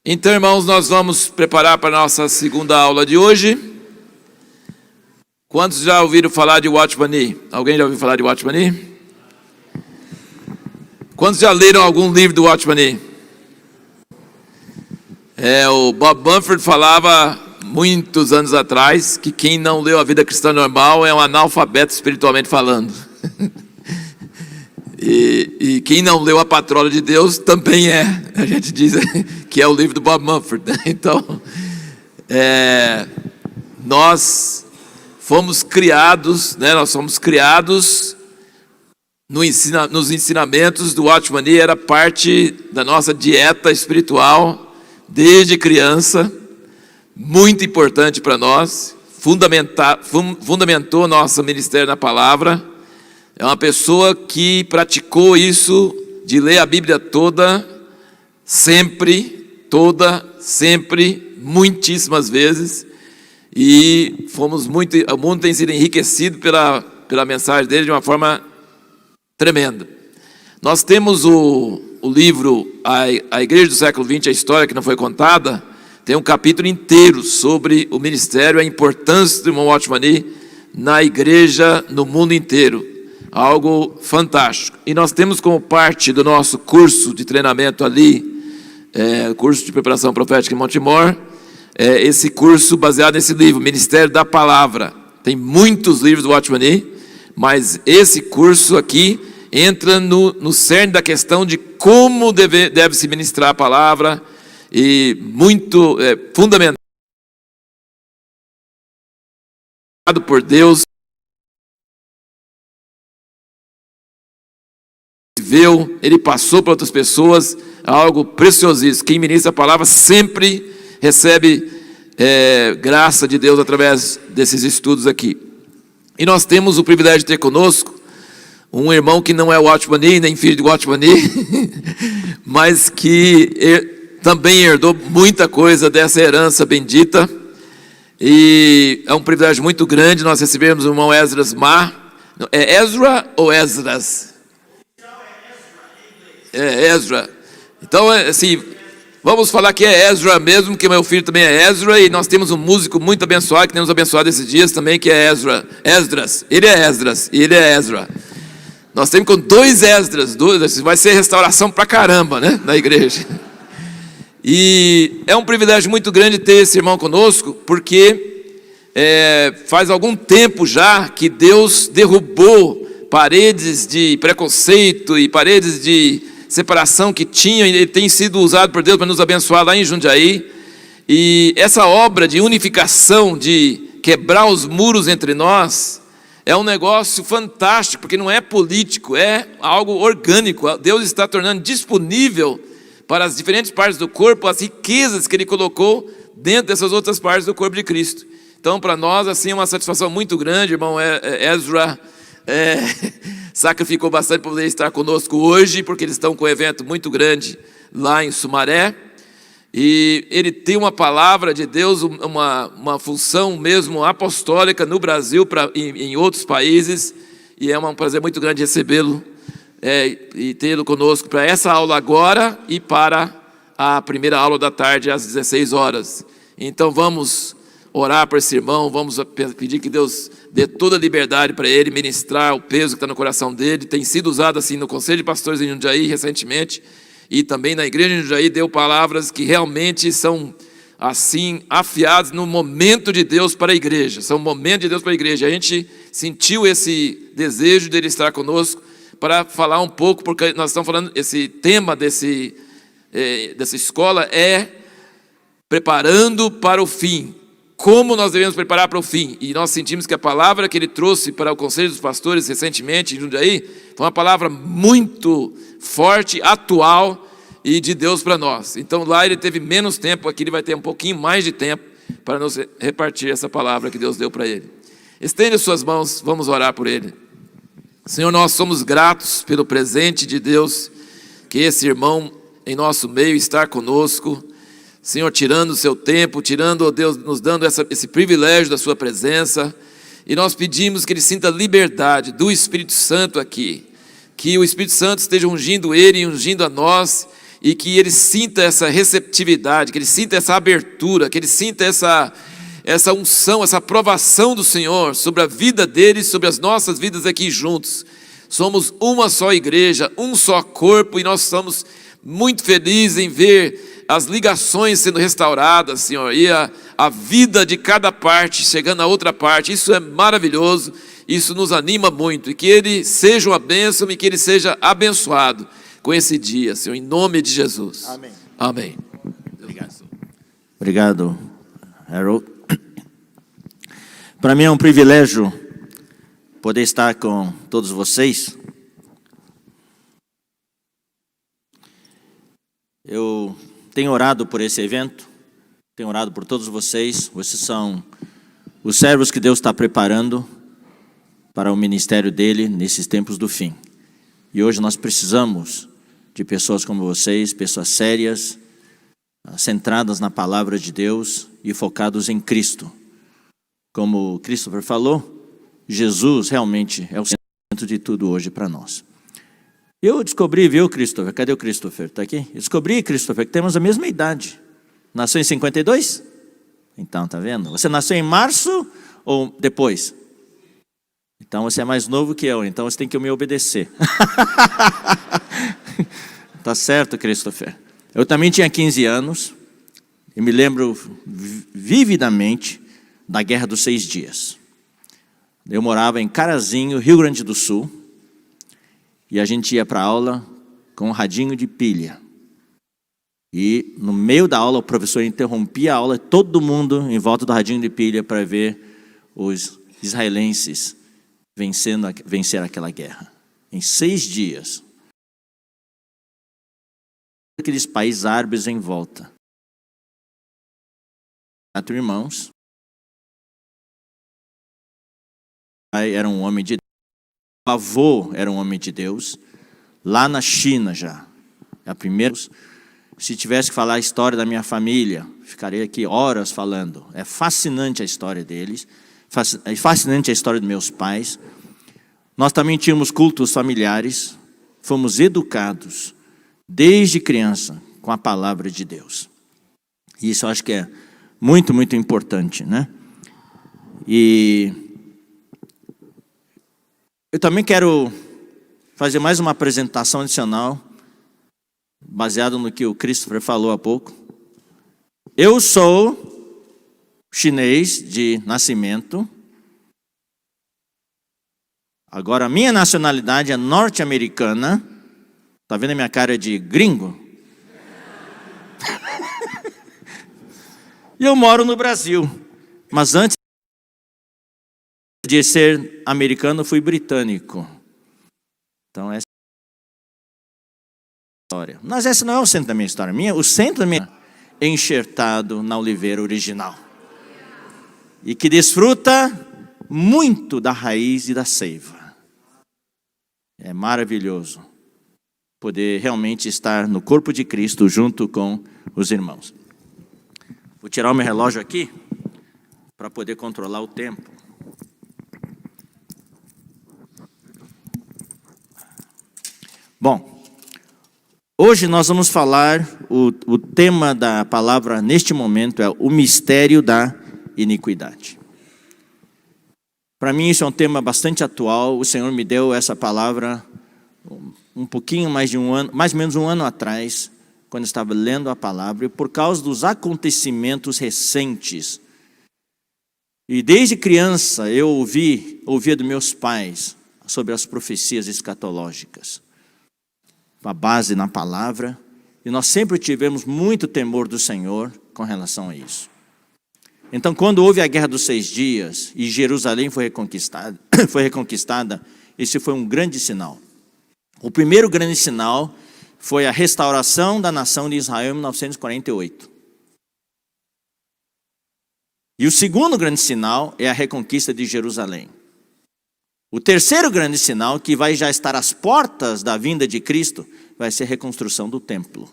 Então, irmãos, nós vamos preparar para a nossa segunda aula de hoje. Quantos já ouviram falar de Watchman Nee? Alguém já ouviu falar de Watchman Nee? Quantos já leram algum livro do Watchman Nee? O Bob Mumford falava muitos anos atrás que quem não leu A Vida Cristã Normal é um analfabeto espiritualmente falando. E quem não leu A Patrola de Deus também é. A gente diz que é o livro do Bob Mumford. Então, nós fomos criados, nós somos criados nos ensinamentos do Watchman Nee. Era parte da nossa dieta espiritual desde criança, muito importante para nós, fundamentou nosso ministério na palavra. É uma pessoa que praticou isso de ler a Bíblia toda, sempre, muitíssimas vezes. E o mundo tem sido enriquecido pela mensagem dele de uma forma tremenda. Nós temos o livro A Igreja do Século XX, a História que Não Foi Contada, tem um capítulo inteiro sobre o ministério, a importância do irmão Watchman Nee na igreja no mundo inteiro. Algo fantástico. E nós temos como parte do nosso curso de treinamento ali, curso de preparação profética em Montemor, esse curso baseado nesse livro, Ministério da Palavra. Tem muitos livros do Watchman Nee, mas esse curso aqui entra no cerne da questão de como deve se ministrar a palavra, e muito fundamentado por Deus. Ele passou para outras pessoas, algo preciosíssimo. Quem ministra a palavra sempre recebe graça de Deus através desses estudos aqui. E nós temos o privilégio de ter conosco um irmão que não é Watchman Nee, nem filho de Watchman Nee, mas que também herdou muita coisa dessa herança bendita. E é um privilégio muito grande nós recebemos o irmão Esdras Mar. É Ezra ou Esdras? Ezra. Então, assim, vamos falar que é Ezra mesmo, que meu filho também é Ezra, e nós temos um músico muito abençoado, que temos abençoado esses dias também, que é Esdras. Ele é Esdras, e ele é Ezra. Nós temos com dois Esdras, vai ser restauração pra caramba, né, na igreja. E é um privilégio muito grande ter esse irmão conosco, porque faz algum tempo já que Deus derrubou paredes de preconceito e paredes de separação que tinha, e ele tem sido usado por Deus para nos abençoar lá em Jundiaí. E essa obra de unificação, de quebrar os muros entre nós, é um negócio fantástico, porque não é político, é algo orgânico. Deus está tornando disponível para as diferentes partes do corpo as riquezas que Ele colocou dentro dessas outras partes do corpo de Cristo. Então, para nós, assim, é uma satisfação muito grande, irmão Ezra. Sacrificou bastante para poder estar conosco hoje, porque eles estão com um evento muito grande lá em Sumaré, e ele tem uma palavra de Deus, uma função mesmo apostólica no Brasil em outros países, e é um prazer muito grande recebê-lo e tê-lo conosco para essa aula agora e para a primeira aula da tarde às 16 horas. Então vamos orar por esse irmão, vamos pedir que Deus dê toda a liberdade para ele ministrar o peso que está no coração dele. Tem sido usado assim no Conselho de Pastores em Jundiaí recentemente, e também na igreja de Jundiaí deu palavras que realmente são assim afiadas no momento de Deus para a igreja, são momentos de Deus para a igreja. A gente sentiu esse desejo dele estar conosco para falar um pouco, porque nós estamos falando, esse tema dessa escola é preparando para o fim. Como nós devemos preparar para o fim. E nós sentimos que a palavra que ele trouxe para o Conselho dos Pastores recentemente em Jundiaí foi uma palavra muito forte, atual e de Deus para nós. Então lá ele teve menos tempo, aqui ele vai ter um pouquinho mais de tempo para nos repartir essa palavra que Deus deu para ele. Estende as suas mãos, vamos orar por ele. Senhor, nós somos gratos pelo presente de Deus, que esse irmão em nosso meio está conosco. Senhor, tirando o seu tempo, ó Deus, nos dando esse privilégio da sua presença. E nós pedimos que ele sinta liberdade do Espírito Santo aqui. Que o Espírito Santo esteja ungindo ele e ungindo a nós. e que ele sinta essa receptividade, que ele sinta essa abertura, que ele sinta essa unção, essa aprovação do Senhor sobre a vida dele, sobre as nossas vidas aqui juntos. Somos uma só igreja, um só corpo, e nós estamos muito felizes em ver as ligações sendo restauradas, Senhor, e a vida de cada parte chegando a outra parte. Isso é maravilhoso, isso nos anima muito, e que ele seja uma bênção e que ele seja abençoado com esse dia, Senhor, em nome de Jesus. Amém. Amém. Obrigado, Harold. Para mim é um privilégio poder estar com todos vocês. Eu tenho orado por esse evento, tenho orado por todos vocês. Vocês são os servos que Deus está preparando para o ministério dele nesses tempos do fim. E hoje nós precisamos de pessoas como vocês, pessoas sérias, centradas na palavra de Deus e focados em Cristo. Como o Christopher falou, Jesus realmente é o centro de tudo hoje para nós. Eu descobri, viu, Christopher? Cadê o Christopher? Está aqui? Eu descobri, Christopher, que temos a mesma idade. Nasceu em 52? Então, tá vendo? Você nasceu em março ou depois? Então você é mais novo que eu, então você tem que me obedecer. Tá certo, Christopher. Eu também tinha 15 anos e me lembro vividamente da Guerra dos 6 Dias. Eu morava em Carazinho, Rio Grande do Sul, e a gente ia para a aula com um radinho de pilha. E no meio da aula o professor interrompia a aula, todo mundo em volta do radinho de pilha para ver os israelenses vencer aquela guerra. Em 6 dias. Aqueles países árabes em volta. 4 irmãos. O pai era um homem de Deus. O avô era um homem de Deus. Lá na China já. A primeira. Se tivesse que falar a história da minha família, ficaria aqui horas falando. É fascinante a história deles. É fascinante a história dos meus pais. Nós também tínhamos cultos familiares. Fomos educados desde criança com a palavra de Deus. E isso eu acho que é muito, muito importante, né? E eu também quero fazer mais uma apresentação adicional, baseado no que o Christopher falou há pouco. Eu sou chinês de nascimento. Agora, a minha nacionalidade é norte-americana. Está vendo a minha cara de gringo? E eu moro no Brasil. Mas antes de ser americano, fui britânico. Então, essa é a história. Mas esse não é o centro da minha história. O centro da minha é enxertado na oliveira original. E que desfruta muito da raiz e da seiva. É maravilhoso poder realmente estar no corpo de Cristo junto com os irmãos. Vou tirar o meu relógio aqui para poder controlar o tempo. Bom, hoje nós vamos falar, o tema da palavra neste momento é o mistério da iniquidade. Para mim isso é um tema bastante atual. O Senhor me deu essa palavra um pouquinho mais de um ano, mais ou menos um ano atrás, quando eu estava lendo a palavra, e por causa dos acontecimentos recentes. E desde criança eu ouvia dos meus pais sobre as profecias escatológicas. A base na palavra, e nós sempre tivemos muito temor do Senhor com relação a isso. Então, quando houve a Guerra dos 6 Dias e Jerusalém foi reconquistada, esse foi um grande sinal. O primeiro grande sinal foi a restauração da nação de Israel em 1948. E o segundo grande sinal é a reconquista de Jerusalém. O terceiro grande sinal, que vai já estar às portas da vinda de Cristo, vai ser a reconstrução do templo.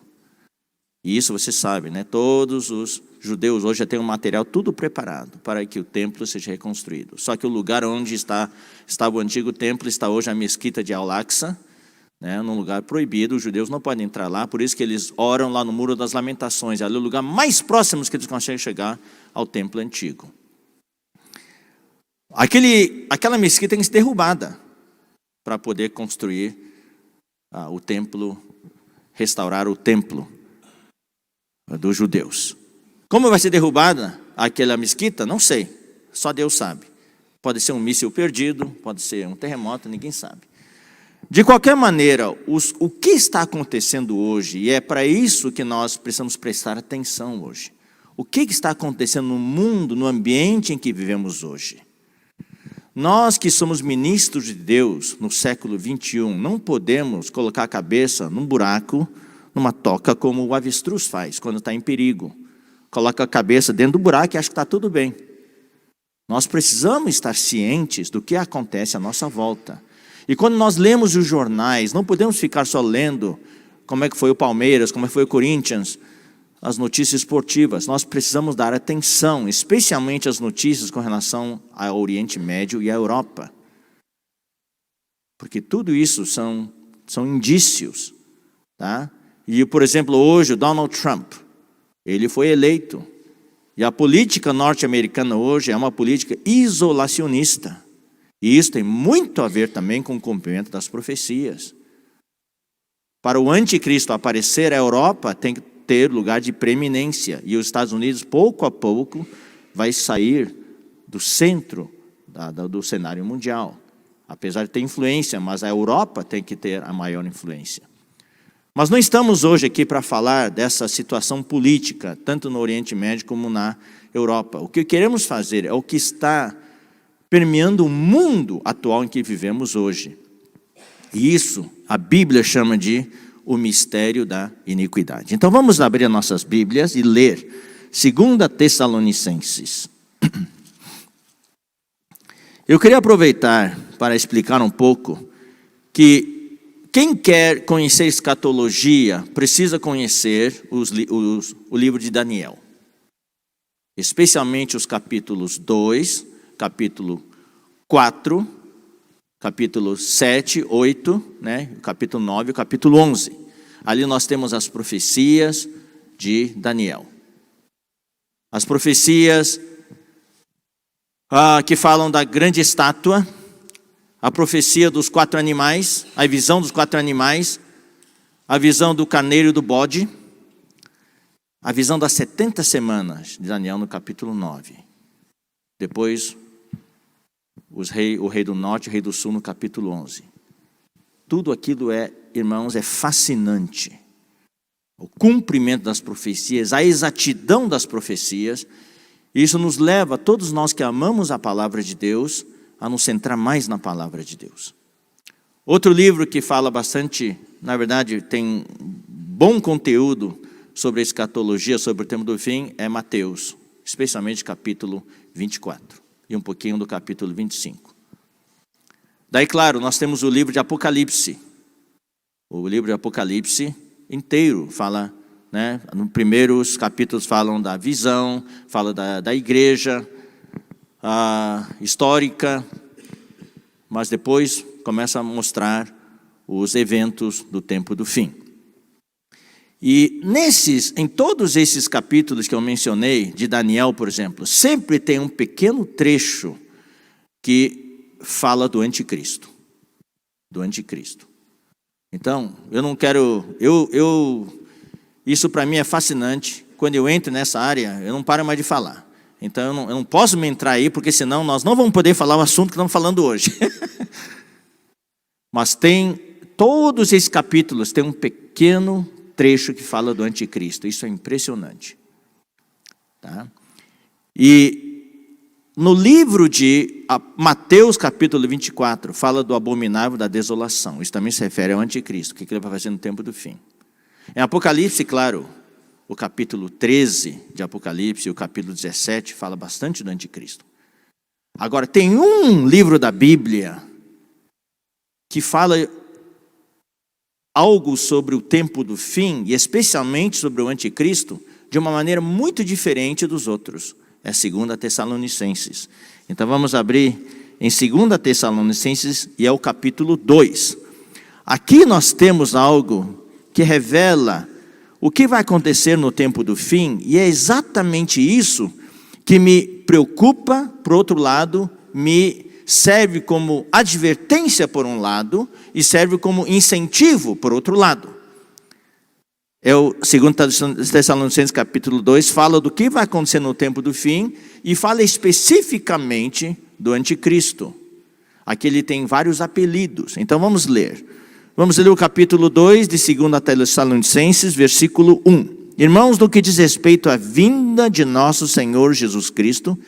E isso você sabe, né? Todos os judeus hoje já têm um material tudo preparado para que o templo seja reconstruído. Só que o lugar onde estava o antigo templo está hoje a mesquita de Al-Aqsa, né, num lugar proibido, os judeus não podem entrar lá, por isso que eles oram lá no Muro das Lamentações, ali é o lugar mais próximo que eles conseguem chegar ao templo antigo. Aquela mesquita tem que ser derrubada para poder construir o templo, restaurar o templo dos judeus. Como vai ser derrubada aquela mesquita? Não sei, só Deus sabe. Pode ser um míssil perdido, pode ser um terremoto, ninguém sabe. De qualquer maneira, o que está acontecendo hoje, e é para isso que nós precisamos prestar atenção hoje. O que está acontecendo no mundo, no ambiente em que vivemos hoje? Nós que somos ministros de Deus no século 21, não podemos colocar a cabeça num buraco, numa toca, como o avestruz faz quando está em perigo. Coloca a cabeça dentro do buraco e acha que está tudo bem. Nós precisamos estar cientes do que acontece à nossa volta. E quando nós lemos os jornais, não podemos ficar só lendo como é que foi o Palmeiras, como é que foi o Corinthians, as notícias esportivas. Nós precisamos dar atenção, especialmente às notícias com relação ao Oriente Médio e à Europa. Porque tudo isso são indícios. Tá? E, por exemplo, hoje o Donald Trump, ele foi eleito. E a política norte-americana hoje é uma política isolacionista. E isso tem muito a ver também com o cumprimento das profecias. Para o anticristo aparecer, a Europa tem que ter lugar de preeminência. E os Estados Unidos, pouco a pouco, vai sair do centro do cenário mundial. Apesar de ter influência, mas a Europa tem que ter a maior influência. Mas não estamos hoje aqui para falar dessa situação política, tanto no Oriente Médio como na Europa. O que queremos fazer é o que está permeando o mundo atual em que vivemos hoje. E isso a Bíblia chama de o mistério da iniquidade. Então vamos abrir as nossas Bíblias e ler 2 Tessalonicenses. Eu queria aproveitar para explicar um pouco que quem quer conhecer escatologia precisa conhecer o livro de Daniel. Especialmente os capítulos 2, capítulo 4, capítulo 7, 8, né? Capítulo 9 e capítulo 11. Ali nós temos as profecias de Daniel. As profecias que falam da grande estátua, a profecia dos 4 animais, a visão dos 4 animais, a visão do carneiro e do bode, a visão das 70 semanas de Daniel no capítulo 9. Depois, o rei do norte e o rei do sul no capítulo 11. Tudo aquilo irmãos, é fascinante. O cumprimento das profecias, a exatidão das profecias, isso nos leva, todos nós que amamos a palavra de Deus, a nos centrar mais na palavra de Deus. Outro livro que fala bastante, na verdade, tem bom conteúdo sobre a escatologia, sobre o tempo do fim, é Mateus, especialmente capítulo 24 e um pouquinho do capítulo 25. Daí, claro, nós temos o livro de Apocalipse. O livro de Apocalipse inteiro fala, né, nos primeiros capítulos falam da visão, fala da igreja, histórica, mas depois começa a mostrar os eventos do tempo do fim. E em todos esses capítulos que eu mencionei, de Daniel, por exemplo, sempre tem um pequeno trecho que fala do anticristo. Do anticristo. Então, eu não quero... isso para mim é fascinante. Quando eu entro nessa área, eu não paro mais de falar. Então, eu não posso me entrar aí, porque senão nós não vamos poder falar o assunto que estamos falando hoje. Mas todos esses capítulos têm um pequeno trecho que fala do anticristo. Isso é impressionante. Tá? E no livro de Mateus, capítulo 24, fala do abominável da desolação. Isso também se refere ao anticristo, o que ele vai fazer no tempo do fim. Em Apocalipse, claro, o capítulo 13 de Apocalipse e o capítulo 17 fala bastante do anticristo. Agora, tem um livro da Bíblia que fala algo sobre o tempo do fim, e especialmente sobre o anticristo, de uma maneira muito diferente dos outros. É 2 Tessalonicenses. Então vamos abrir em 2 Tessalonicenses, e é o capítulo 2. Aqui nós temos algo que revela o que vai acontecer no tempo do fim, e é exatamente isso que me preocupa, por outro lado, me serve como advertência por um lado, e serve como incentivo por outro lado. O 2 Tessalonicenses capítulo 2 fala do que vai acontecer no tempo do fim, e fala especificamente do anticristo. Aqui ele tem vários apelidos, então vamos ler. Vamos ler o capítulo 2 de 2 Tessalonicenses, versículo 1. Irmãos, no que diz respeito à vinda de nosso Senhor Jesus Cristo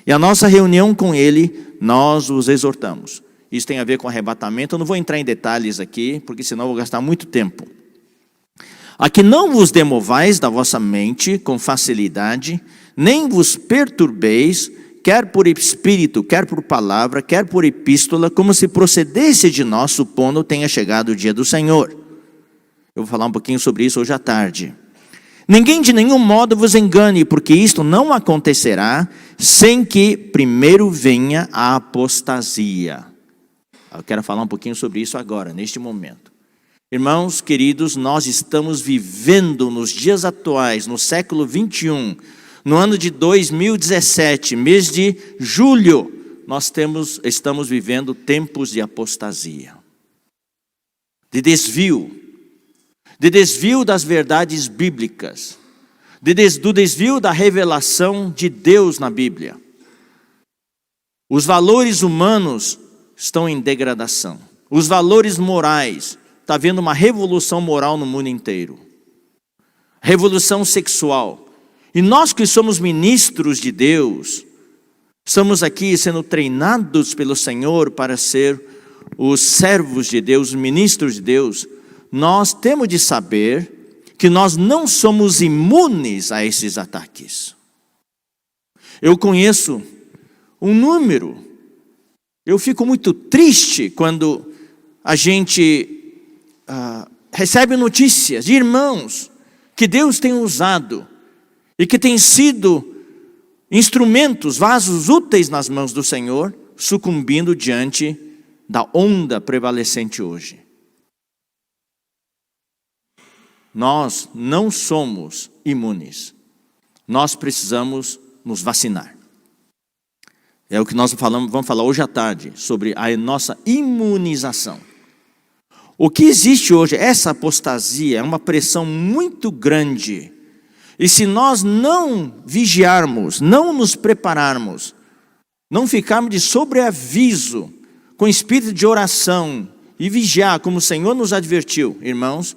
e a nossa reunião com Ele, nós os exortamos. Isso tem a ver com arrebatamento, eu não vou entrar em detalhes aqui, porque senão eu vou gastar muito tempo. A que não vos demovais da vossa mente com facilidade, nem vos perturbeis, quer por espírito, quer por palavra, quer por epístola, como se procedesse de nós, supondo tenha chegado o dia do Senhor. Eu vou falar um pouquinho sobre isso hoje à tarde. Ninguém de nenhum modo vos engane, porque isto não acontecerá sem que primeiro venha a apostasia. Eu quero falar um pouquinho sobre isso agora, neste momento. Irmãos queridos, nós estamos vivendo nos dias atuais, no século 21, no ano de 2017, mês de julho, nós estamos vivendo tempos de apostasia, de desvio das verdades bíblicas, do desvio da revelação de Deus na Bíblia. Os valores humanos estão em degradação. Os valores morais, está havendo uma revolução moral no mundo inteiro. Revolução sexual. E nós que somos ministros de Deus, estamos aqui sendo treinados pelo Senhor para ser os servos de Deus, os ministros de Deus. Nós temos de saber que nós não somos imunes a esses ataques. Eu conheço um número. Eu fico muito triste quando a gente recebe notícias de irmãos que Deus tem usado e que têm sido instrumentos, vasos úteis nas mãos do Senhor, sucumbindo diante da onda prevalecente hoje. Nós não somos imunes. Nós precisamos nos vacinar. É o que nós vamos falar hoje à tarde, sobre a nossa imunização. O que existe hoje, essa apostasia, é uma pressão muito grande. E se nós não vigiarmos, não nos prepararmos, não ficarmos de sobreaviso, com espírito de oração e vigiar, como o Senhor nos advertiu, irmãos,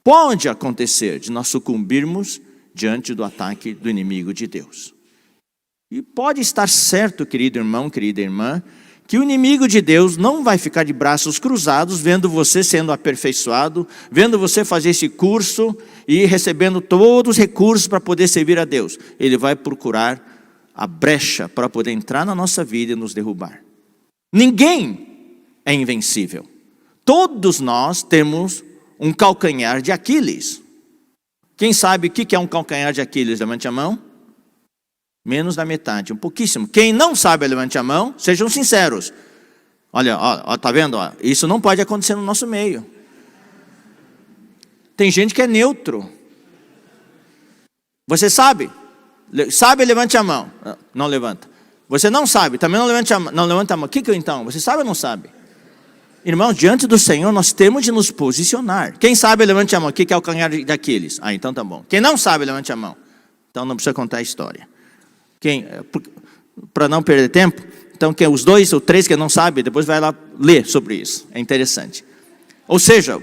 pode acontecer de nós sucumbirmos diante do ataque do inimigo de Deus. E pode estar certo, querido irmão, querida irmã, que o inimigo de Deus não vai ficar de braços cruzados vendo você sendo aperfeiçoado, vendo você fazer esse curso e recebendo todos os recursos para poder servir a Deus. Ele vai procurar a brecha para poder entrar na nossa vida e nos derrubar. Ninguém é invencível. Todos nós temos um calcanhar de Aquiles. Quem sabe o que é um calcanhar de Aquiles? Levante a mão. Menos da metade, um pouquíssimo. Quem não sabe, levante a mão, sejam sinceros. Olha, tá vendo? Isso não pode acontecer no nosso meio. Tem gente que é neutro. Você sabe? Sabe, levante a mão. Não levanta. Você não sabe, também não levante a mão. Não levanta a mão. O que então? Você sabe ou não sabe? Irmãos, diante do Senhor nós temos de nos posicionar. Quem sabe, levante a mão. O que é o calcanhar daqueles? Então tá bom. Quem não sabe, levante a mão. Então não precisa contar a história. Para não perder tempo, então os 2 ou 3 que não sabem, depois vai lá ler sobre isso. É interessante. Ou seja,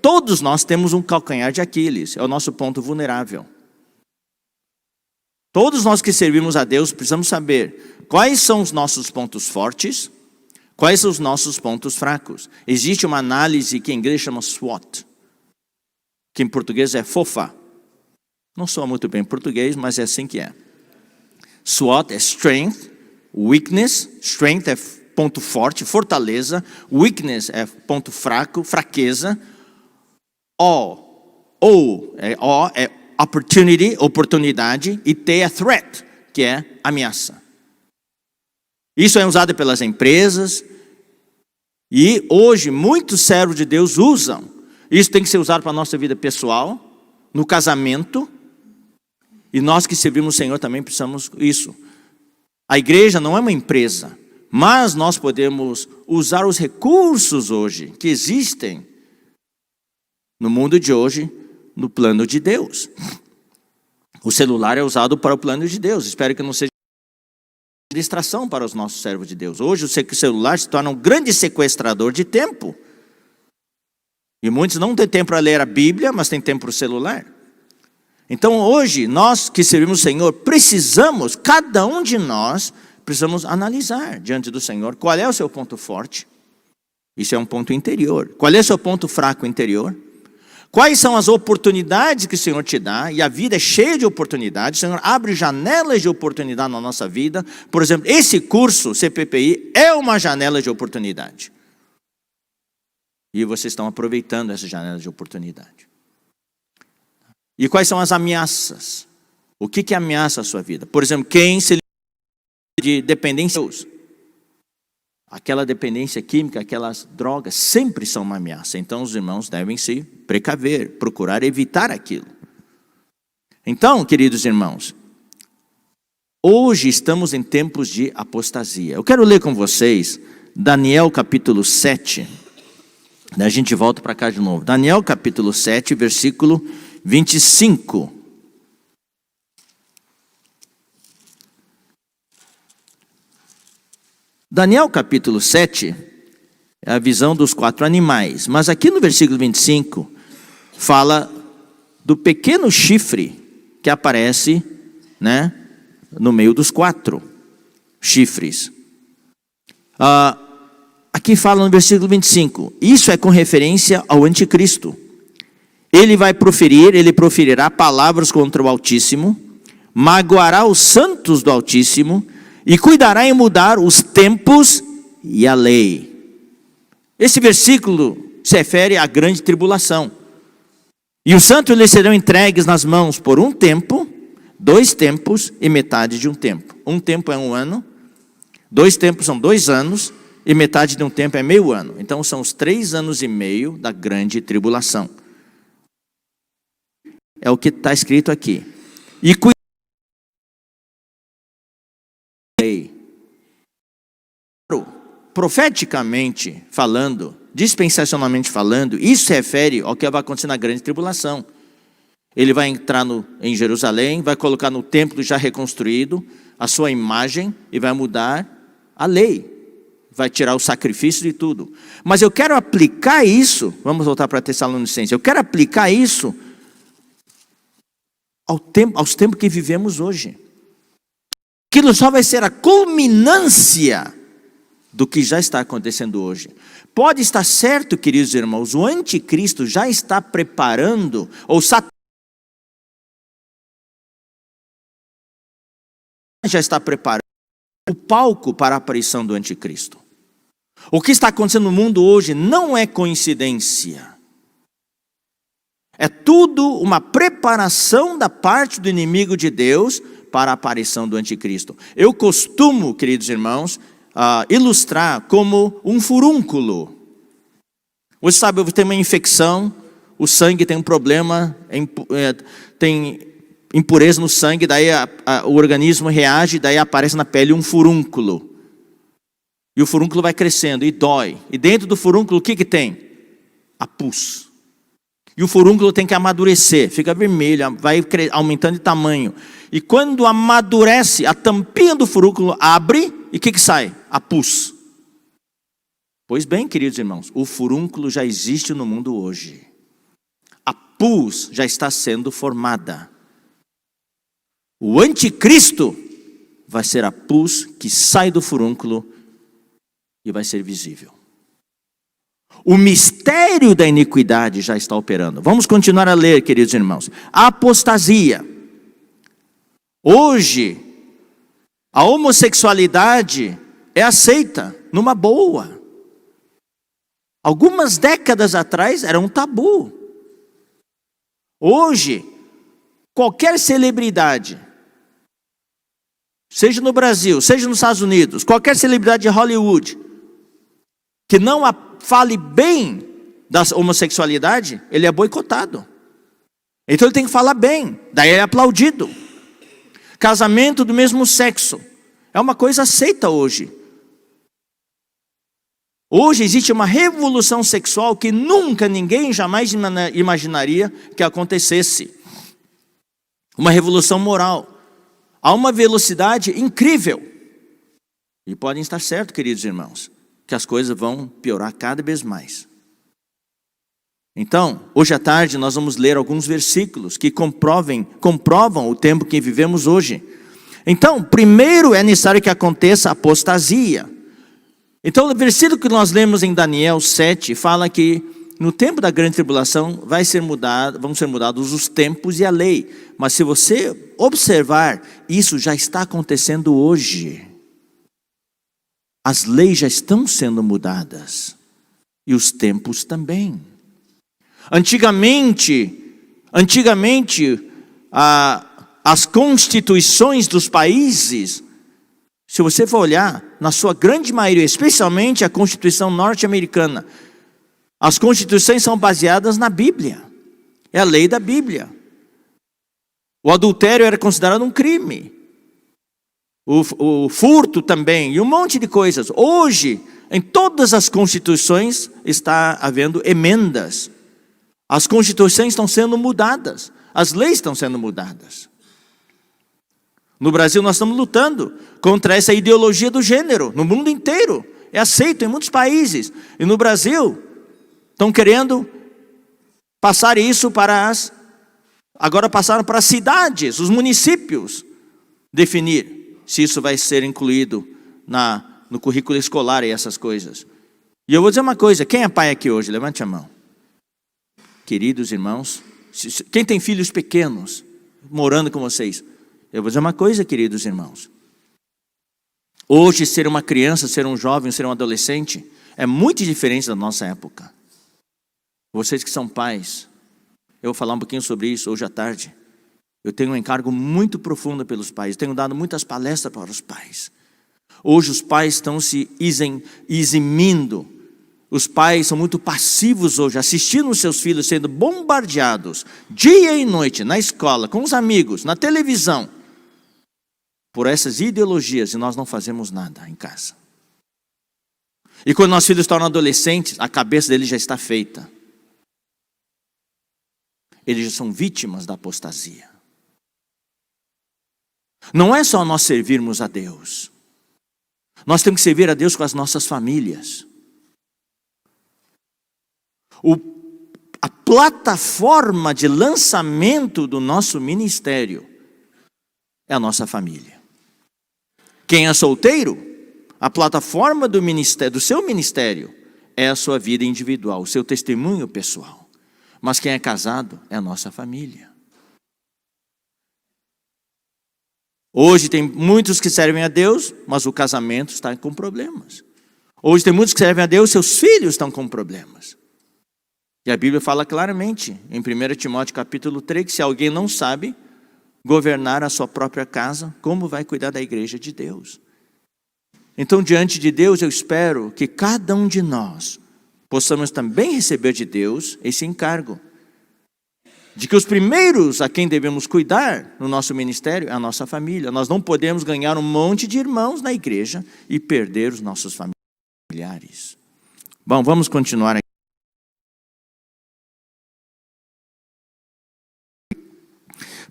todos nós temos um calcanhar de Aquiles. É o nosso ponto vulnerável. Todos nós que servimos a Deus precisamos saber quais são os nossos pontos fortes, quais são os nossos pontos fracos. Existe uma análise que em inglês chama SWOT, que em português é FOFA. Não soa muito bem em português, mas é assim que é. SWOT é Strength, Weakness. Strength é ponto forte, fortaleza. Weakness é ponto fraco, fraqueza. O é Opportunity, oportunidade. E T é Threat, que é ameaça. Isso é usado pelas empresas. E hoje muitos servos de Deus usam. Isso tem que ser usado para a nossa vida pessoal, no casamento. E nós que servimos o Senhor também precisamos isso. A igreja não é uma empresa, mas nós podemos usar os recursos hoje que existem no mundo de hoje, no plano de Deus. O celular é usado para o plano de Deus. Espero que não seja distração para os nossos servos de Deus. Hoje o celular se torna um grande sequestrador de tempo. E muitos não têm tempo para ler a Bíblia, mas têm tempo para o celular. Então hoje, nós que servimos o Senhor, precisamos, cada um de nós, precisamos analisar diante do Senhor qual é o seu ponto forte. Isso é um ponto interior. Qual é o seu ponto fraco interior? Quais são as oportunidades que o Senhor te dá? E a vida é cheia de oportunidades. O Senhor abre janelas de oportunidade na nossa vida. Por exemplo, esse curso CPPI é uma janela de oportunidade. E vocês estão aproveitando essa janela de oportunidade. E quais são as ameaças? O que ameaça a sua vida? Por exemplo, quem se livra de dependência? Aquela dependência química, aquelas drogas, sempre são uma ameaça. Então os irmãos devem se precaver, procurar evitar aquilo. Então, queridos irmãos, hoje estamos em tempos de apostasia. Eu quero ler com vocês Daniel capítulo 7. Daí a gente volta para cá de novo. Daniel capítulo 7, versículo 25. Daniel capítulo 7 é a visão dos 4 animais. Mas aqui no versículo 25 fala do pequeno chifre que aparece, né, no meio dos 4 chifres. Aqui fala no versículo 25. Isso é com referência ao anticristo. Ele proferirá palavras contra o Altíssimo, magoará os santos do Altíssimo e cuidará em mudar os tempos e a lei. Esse versículo se refere à grande tribulação. E os santos lhes serão entregues nas mãos por um tempo, 2 tempos e metade de um tempo. Um tempo é 1 ano, 2 tempos são 2 anos e metade de um tempo é meio ano. Então são os 3 anos e meio da grande tribulação. É o que está escrito aqui. E profeticamente falando, dispensacionalmente falando, isso se refere ao que vai acontecer na grande tribulação. Ele vai entrar em Jerusalém, vai colocar no templo já reconstruído a sua imagem e vai mudar a lei. Vai tirar o sacrifício de tudo. Mas eu quero aplicar isso, vamos voltar para Tessalonicenses, eu quero aplicar isso aos tempos que vivemos hoje. Aquilo só vai ser a culminância do que já está acontecendo hoje. Pode estar certo, queridos irmãos, o anticristo já está preparando, ou Satanás já está preparando o palco para a aparição do anticristo. O que está acontecendo no mundo hoje não é coincidência. É tudo uma preparação da parte do inimigo de Deus para a aparição do anticristo. Eu costumo, queridos irmãos, ilustrar como um furúnculo. Você sabe, tem uma infecção, o sangue tem um problema, tem impureza no sangue, daí o organismo reage, daí aparece na pele um furúnculo. E o furúnculo vai crescendo e dói. E dentro do furúnculo o que tem? A pus. E o furúnculo tem que amadurecer, fica vermelho, vai aumentando de tamanho. E quando amadurece, a tampinha do furúnculo abre, e o que sai? A pus. Pois bem, queridos irmãos, o furúnculo já existe no mundo hoje. A pus já está sendo formada. O anticristo vai ser a pus que sai do furúnculo e vai ser visível. O mistério da iniquidade já está operando. Vamos continuar a ler, queridos irmãos. A apostasia. Hoje, a homossexualidade é aceita numa boa. Algumas décadas atrás era um tabu. Hoje, qualquer celebridade, seja no Brasil, seja nos Estados Unidos, qualquer celebridade de Hollywood, que não fale bem da homossexualidade, ele é boicotado. Então ele tem que falar bem, daí ele é aplaudido. Casamento do mesmo sexo é uma coisa aceita hoje. Hoje existe uma revolução sexual que nunca ninguém jamais imaginaria que acontecesse. Uma revolução moral. Há uma velocidade incrível. E podem estar certos, queridos irmãos, que as coisas vão piorar cada vez mais. Então, hoje à tarde nós vamos ler alguns versículos que comprovam o tempo que vivemos hoje. Então, primeiro é necessário que aconteça a apostasia. Então, o versículo que nós lemos em Daniel 7 fala que no tempo da grande tribulação vão ser mudados os tempos e a lei. Mas se você observar, isso já está acontecendo hoje. As leis já estão sendo mudadas. E os tempos também. Antigamente, as constituições dos países, se você for olhar, na sua grande maioria, especialmente a Constituição norte-americana, as constituições são baseadas na Bíblia. É a lei da Bíblia. O adultério era considerado um crime. O furto também, e um monte de coisas. Hoje, em todas as constituições, está havendo emendas. As constituições estão sendo mudadas. As leis estão sendo mudadas. No Brasil nós estamos lutando contra essa ideologia do gênero. No mundo inteiro. É aceito em muitos países. E no Brasil, estão querendo passar isso agora passaram para as cidades, os municípios, definir se isso vai ser incluído no currículo escolar e essas coisas. E eu vou dizer uma coisa, quem é pai aqui hoje? Levante a mão. Queridos irmãos, quem tem filhos pequenos morando com vocês? Eu vou dizer uma coisa, queridos irmãos. Hoje, ser uma criança, ser um jovem, ser um adolescente, é muito diferente da nossa época. Vocês que são pais, eu vou falar um pouquinho sobre isso hoje à tarde. Eu tenho um encargo muito profundo pelos pais. Tenho dado muitas palestras para os pais. Hoje os pais estão se eximindo. Os pais são muito passivos hoje, assistindo os seus filhos sendo bombardeados dia e noite, na escola, com os amigos, na televisão, por essas ideologias, e nós não fazemos nada em casa. E quando nossos filhos tornam adolescentes, a cabeça deles já está feita. Eles já são vítimas da apostasia. Não é só nós servirmos a Deus. Nós temos que servir a Deus com as nossas famílias. A plataforma de lançamento do nosso ministério é a nossa família. Quem é solteiro, a plataforma do seu ministério é a sua vida individual, o seu testemunho pessoal. Mas quem é casado é a nossa família. Hoje tem muitos que servem a Deus, mas o casamento está com problemas. Hoje tem muitos que servem a Deus, seus filhos estão com problemas. E a Bíblia fala claramente, em 1 Timóteo capítulo 3, que se alguém não sabe governar a sua própria casa, como vai cuidar da igreja de Deus? Então, diante de Deus, eu espero que cada um de nós possamos também receber de Deus esse encargo. De que os primeiros a quem devemos cuidar no nosso ministério é a nossa família. Nós não podemos ganhar um monte de irmãos na igreja e perder os nossos familiares. Bom, vamos continuar aqui.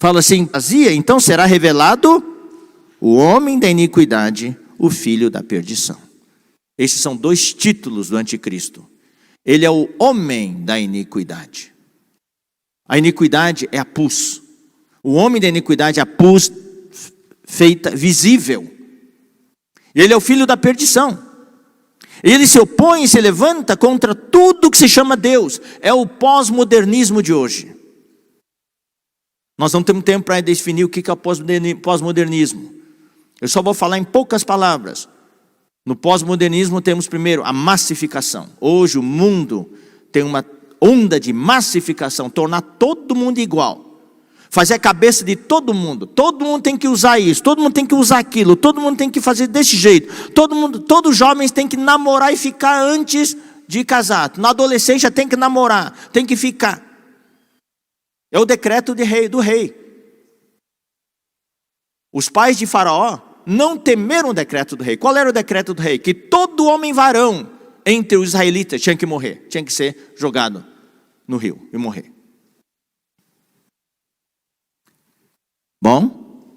Fala assim, então será revelado o homem da iniquidade, o filho da perdição. Esses são dois títulos do anticristo. Ele é o homem da iniquidade. A iniquidade é a pus. O homem da iniquidade é a pus feita visível. Ele é o filho da perdição. Ele se opõe e se levanta contra tudo que se chama Deus. É o pós-modernismo de hoje. Nós não temos tempo para definir o que é o pós-modernismo. Eu só vou falar em poucas palavras. No pós-modernismo temos primeiro a massificação. Hoje o mundo tem uma onda de massificação, tornar todo mundo igual. fazer a cabeça de todo mundo tem que usar isso, todo mundo tem que usar aquilo, todo mundo tem que fazer desse jeito, todos os jovens têm que namorar e ficar antes de casar, na adolescência tem que namorar, tem que ficar. É o decreto do rei. Os pais de Faraó não temeram o decreto do rei. Qual era o decreto do rei? Que todo homem varão entre os israelitas tinha que morrer, tinha que ser jogado no rio e morrer. Bom,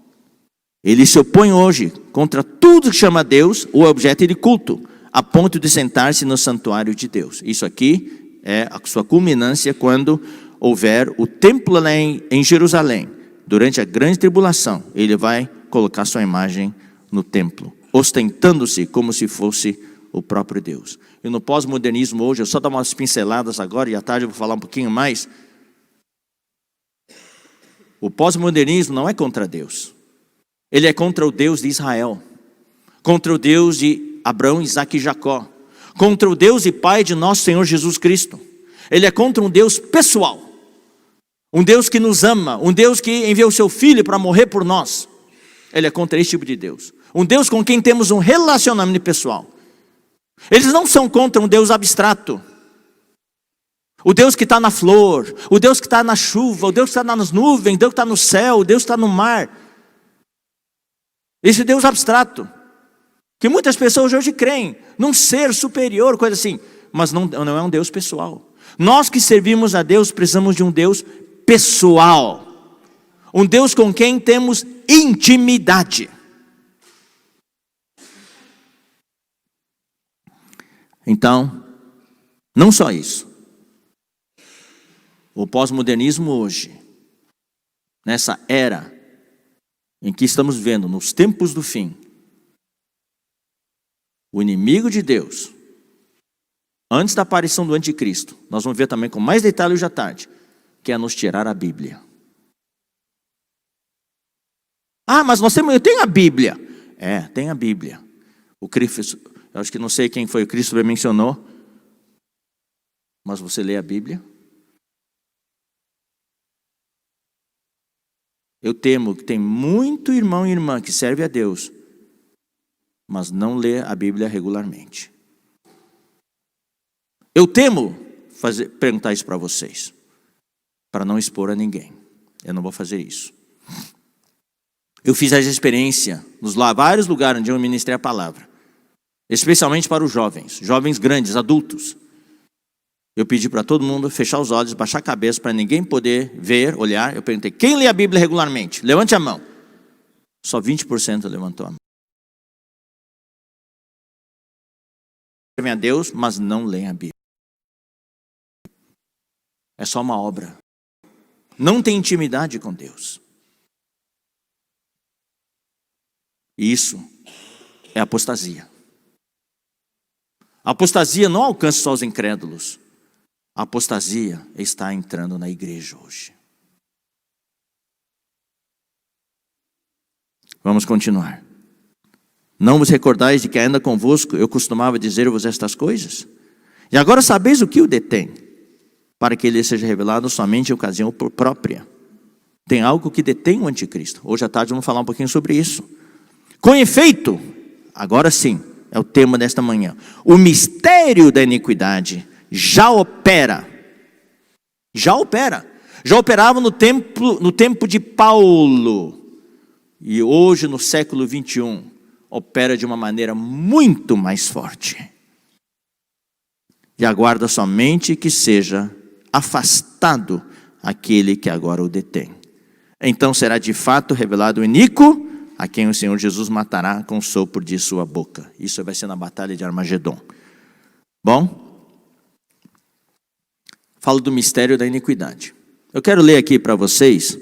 ele se opõe hoje contra tudo que chama Deus ou objeto de culto, a ponto de sentar-se no santuário de Deus. Isso aqui é a sua culminância quando houver o templo lá em Jerusalém. Durante a grande tribulação, ele vai colocar sua imagem no templo, ostentando-se como se fosse o próprio Deus. E no pós-modernismo hoje, eu só dar umas pinceladas agora, e à tarde eu vou falar um pouquinho mais. O pós-modernismo não é contra Deus. Ele é contra o Deus de Israel. Contra o Deus de Abraão, Isaque e Jacó. Contra o Deus e Pai de nosso Senhor Jesus Cristo. Ele é contra um Deus pessoal. Um Deus que nos ama. Um Deus que enviou o seu Filho para morrer por nós. Ele é contra esse tipo de Deus. Um Deus com quem temos um relacionamento pessoal. Eles não são contra um Deus abstrato. O Deus que está na flor, o Deus que está na chuva, o Deus que está nas nuvens, o Deus que está no céu, o Deus que está no mar. Esse Deus abstrato, que muitas pessoas hoje creem num ser superior, coisa assim, mas não é um Deus pessoal. Nós que servimos a Deus precisamos de um Deus pessoal, um Deus com quem temos intimidade. Então, não só isso. O pós-modernismo hoje, nessa era em que estamos vivendo, nos tempos do fim, o inimigo de Deus, antes da aparição do anticristo, nós vamos ver também com mais detalhe hoje à tarde, quer nos tirar a Bíblia. Ah, mas eu tenho a Bíblia. É, tem a Bíblia. O Cristo, eu acho que não sei quem foi, o Cristo mencionou, mas você lê a Bíblia? Eu temo que tem muito irmão e irmã que serve a Deus, mas não lê a Bíblia regularmente. Eu temo perguntar isso para vocês, para não expor a ninguém. Eu não vou fazer isso. Eu fiz essa experiência nos vários lugares onde eu ministrei a palavra, especialmente para os jovens grandes, adultos. Eu pedi para todo mundo fechar os olhos, baixar a cabeça, para ninguém poder ver, olhar. Eu perguntei, quem lê a Bíblia regularmente? Levante a mão. Só 20% levantou a mão. Servem a Deus, mas não leem a Bíblia. É só uma obra. Não tem intimidade com Deus. Isso é apostasia. A apostasia não alcança só os incrédulos. A apostasia está entrando na igreja hoje. Vamos continuar. Não vos recordais de que ainda convosco eu costumava dizer-vos estas coisas? E agora sabeis o que o detém, para que ele seja revelado somente em ocasião própria. Tem algo que detém o anticristo. Hoje à tarde vamos falar um pouquinho sobre isso. Com efeito, agora sim, é o tema desta manhã. O mistério da iniquidade já opera. Já operava no tempo de Paulo. E hoje, no século 21, opera de uma maneira muito mais forte. E aguarda somente que seja afastado aquele que agora o detém. Então será de fato revelado o iníquo, a quem o Senhor Jesus matará com o sopro de sua boca. Isso vai ser na batalha de Armagedon. Bom? Falo do mistério da iniquidade. Eu quero ler aqui para vocês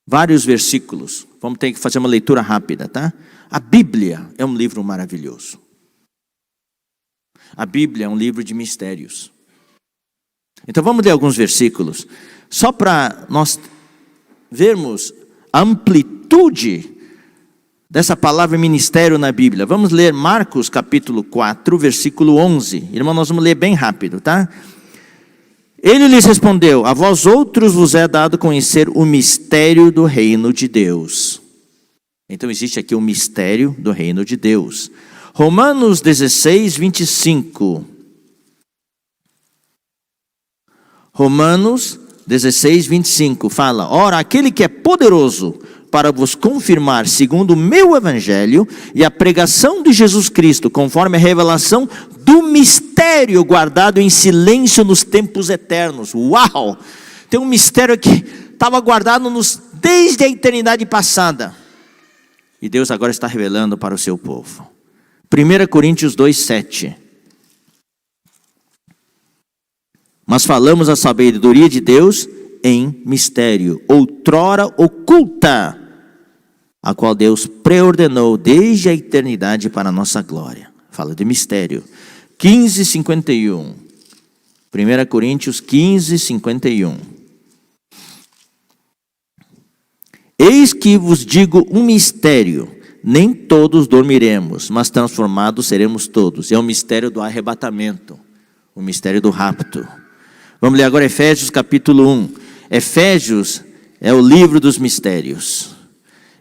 vários versículos. Vamos ter que fazer uma leitura rápida, tá? A Bíblia é um livro maravilhoso. A Bíblia é um livro de mistérios. Então vamos ler alguns versículos, só para nós vermos a amplitude dessa palavra ministério na Bíblia. Vamos ler Marcos capítulo 4, versículo 11. Irmão, nós vamos ler bem rápido, tá? Ele lhes respondeu: a vós outros vos é dado conhecer o mistério do reino de Deus. Então existe aqui o mistério do reino de Deus. Romanos 16, 25. Romanos 16, 25 fala: ora, aquele que é poderoso para vos confirmar segundo o meu evangelho e a pregação de Jesus Cristo, conforme a revelação do mistério guardado em silêncio nos tempos eternos. Uau! Tem um mistério que estava guardado desde a eternidade passada. E Deus agora está revelando para o seu povo. 1 Coríntios 2, 7. Mas falamos a sabedoria de Deus em mistério, outrora oculta, a qual Deus preordenou desde a eternidade para a nossa glória. Fala de mistério. 15, 51. 1 Coríntios 15, 51. Eis que vos digo um mistério, nem todos dormiremos, mas transformados seremos todos. É o mistério do arrebatamento, o mistério do rapto. Vamos ler agora Efésios capítulo 1. Efésios é o livro dos mistérios.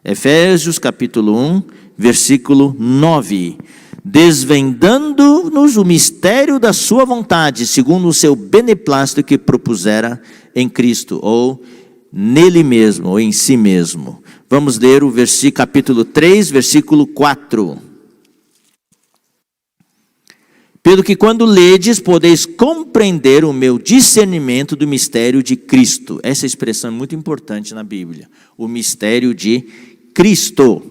Efésios capítulo 1, versículo 9. Desvendando-nos o mistério da sua vontade, segundo o seu beneplácito que propusera em Cristo, ou nele mesmo, ou em si mesmo. Vamos ler o capítulo 3, versículo 4. Pelo que quando ledes, podeis compreender o meu discernimento do mistério de Cristo. Essa expressão é muito importante na Bíblia. O mistério de Cristo,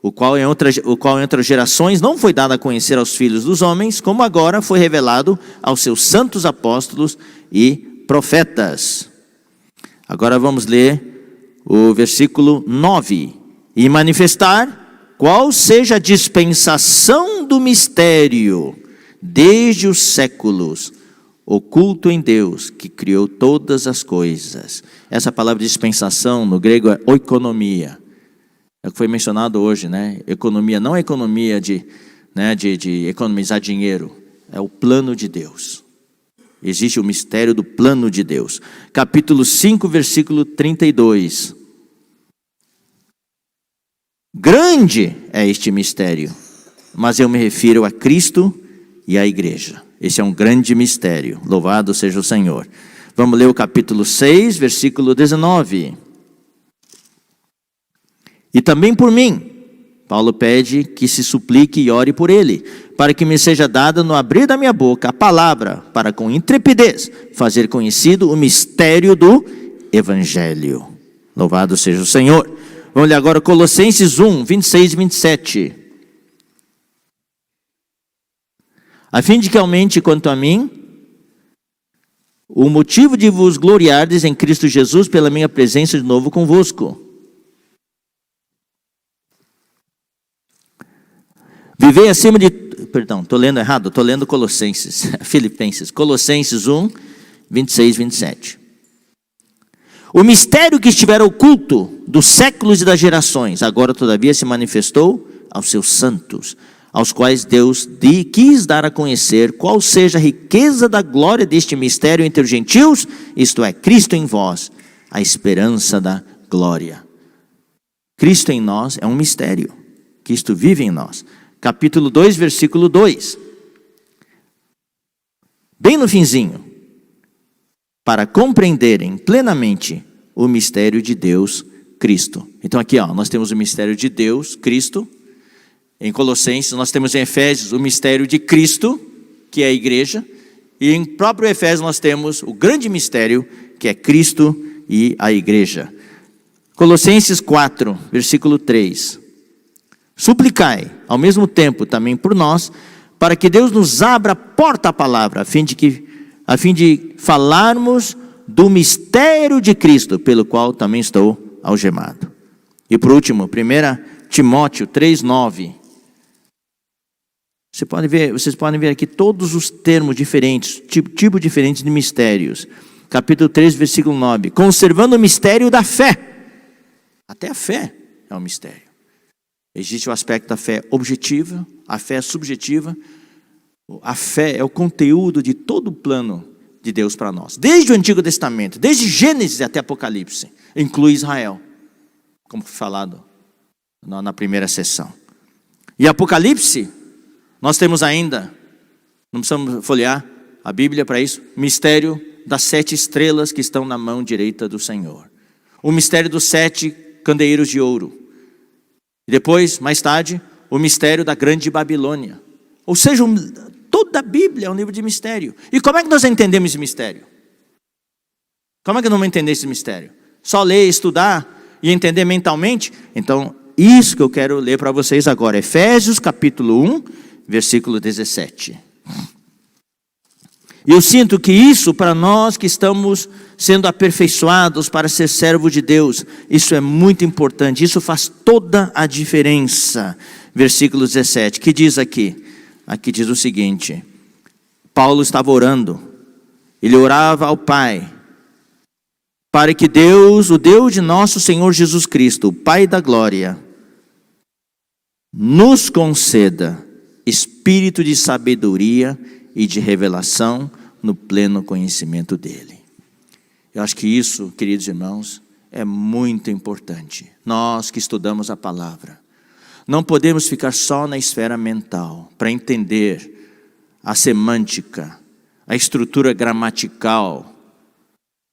o qual entre as gerações não foi dado a conhecer aos filhos dos homens, como agora foi revelado aos seus santos apóstolos e profetas. Agora vamos ler o versículo 9. E manifestar qual seja a dispensação do mistério, desde os séculos, oculto em Deus, que criou todas as coisas. Essa palavra dispensação no grego é oikonomia. É o que foi mencionado hoje, né? Economia, não é economia de economizar dinheiro, é o plano de Deus. Existe o mistério do plano de Deus. Capítulo 5, versículo 32. Grande é este mistério, mas eu me refiro a Cristo e à igreja. Esse é um grande mistério. Louvado seja o Senhor. Vamos ler o capítulo 6, versículo 19. E também por mim, Paulo pede que se suplique e ore por ele, para que me seja dada no abrir da minha boca a palavra, para com intrepidez fazer conhecido o mistério do Evangelho. Louvado seja o Senhor. Vamos ler agora Colossenses 1, 26 e 27. A fim de que aumente quanto a mim o motivo de vos gloriardes em Cristo Jesus pela minha presença de novo convosco. Vivei acima de... Perdão, estou lendo errado, estou lendo Colossenses, Filipenses. Colossenses 1, 26 e 27. O mistério que estivera oculto dos séculos e das gerações, agora todavia se manifestou aos seus santos, aos quais Deus quis dar a conhecer qual seja a riqueza da glória deste mistério entre os gentios, isto é, Cristo em vós, a esperança da glória. Cristo em nós é um mistério. Cristo vive em nós. Capítulo 2, versículo 2. Bem no finzinho. Para compreenderem plenamente o mistério de Deus, Cristo. Então aqui nós temos o mistério de Deus, Cristo. Em Colossenses, nós temos em Efésios o mistério de Cristo, que é a igreja. E em próprio Efésios nós temos o grande mistério, que é Cristo e a igreja. Colossenses 4, versículo 3. Suplicai, ao mesmo tempo, também por nós, para que Deus nos abra a porta à palavra, a fim de falarmos do mistério de Cristo, pelo qual também estou algemado. E por último, 1 Timóteo 3,9. Vocês podem ver aqui todos os termos diferentes, tipo diferentes de mistérios. Capítulo 3, versículo 9. Conservando o mistério da fé. Até a fé é um mistério. Existe o aspecto da fé objetiva, a fé subjetiva. A fé é o conteúdo de todo o plano de Deus para nós. Desde o Antigo Testamento, desde Gênesis até Apocalipse, inclui Israel, como foi falado na primeira sessão. E Apocalipse, nós temos ainda, não precisamos folhear a Bíblia para isso, mistério das 7 estrelas que estão na mão direita do Senhor. O mistério dos 7 candeeiros de ouro. E depois, mais tarde, o mistério da grande Babilônia. Ou seja, toda a Bíblia é um livro de mistério. E como é que nós entendemos esse mistério? Como é que não vamos entender esse mistério? Só ler, estudar e entender mentalmente? Então, isso que eu quero ler para vocês agora. Efésios capítulo 1, versículo 17. E eu sinto que isso, para nós que estamos sendo aperfeiçoados para ser servo de Deus, isso é muito importante, isso faz toda a diferença. Versículo 17, que diz aqui? Aqui diz o seguinte: Paulo estava orando, ele orava ao Pai, para que Deus, o Deus de nosso Senhor Jesus Cristo, o Pai da glória, nos conceda espírito de sabedoria e de revelação no pleno conhecimento dele. Eu acho que isso, queridos irmãos, é muito importante. Nós que estudamos a palavra, não podemos ficar só na esfera mental, para entender a semântica, a estrutura gramatical,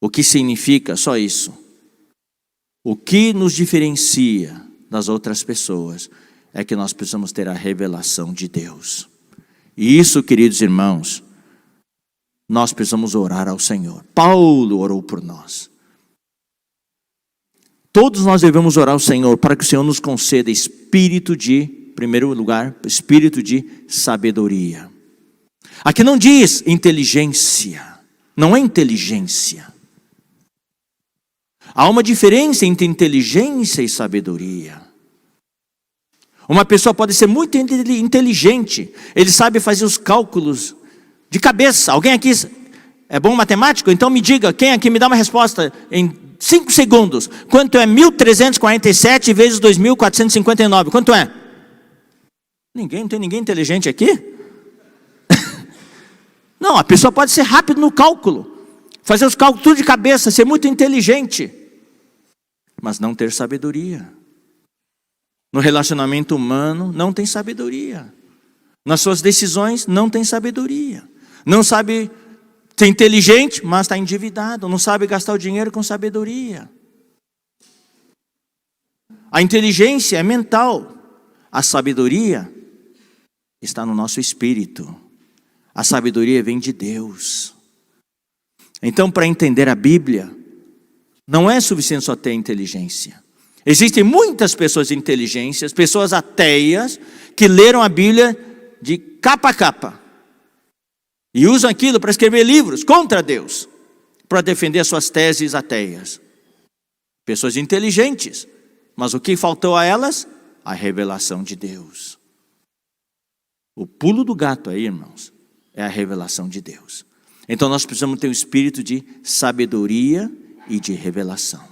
o que significa só isso. O que nos diferencia das outras pessoas é que nós precisamos ter a revelação de Deus. E isso, queridos irmãos, nós precisamos orar ao Senhor. Paulo orou por nós. Todos nós devemos orar ao Senhor para que o Senhor nos conceda espírito de, em primeiro lugar, espírito de sabedoria. Aqui não diz inteligência, não é inteligência. Há uma diferença entre inteligência e sabedoria. Uma pessoa pode ser muito inteligente, ele sabe fazer os cálculos de cabeça. Alguém aqui é bom matemático? Então me diga, quem aqui me dá uma resposta em 5 segundos. Quanto é 1.347 vezes 2.459? Quanto é? Ninguém, não tem ninguém inteligente aqui? Não, a pessoa pode ser rápido no cálculo, fazer os cálculos tudo de cabeça, ser muito inteligente, mas não ter sabedoria. No relacionamento humano, não tem sabedoria. Nas suas decisões, não tem sabedoria. Não sabe ser inteligente, mas está endividado. Não sabe gastar o dinheiro com sabedoria. A inteligência é mental. A sabedoria está no nosso espírito. A sabedoria vem de Deus. Então, para entender a Bíblia, não é suficiente só ter inteligência. Existem muitas pessoas inteligentes, pessoas ateias, que leram a Bíblia de capa a capa. E usam aquilo para escrever livros contra Deus, para defender as suas teses ateias. Pessoas inteligentes, mas o que faltou a elas? A revelação de Deus. O pulo do gato aí, irmãos, é a revelação de Deus. Então nós precisamos ter um espírito de sabedoria e de revelação.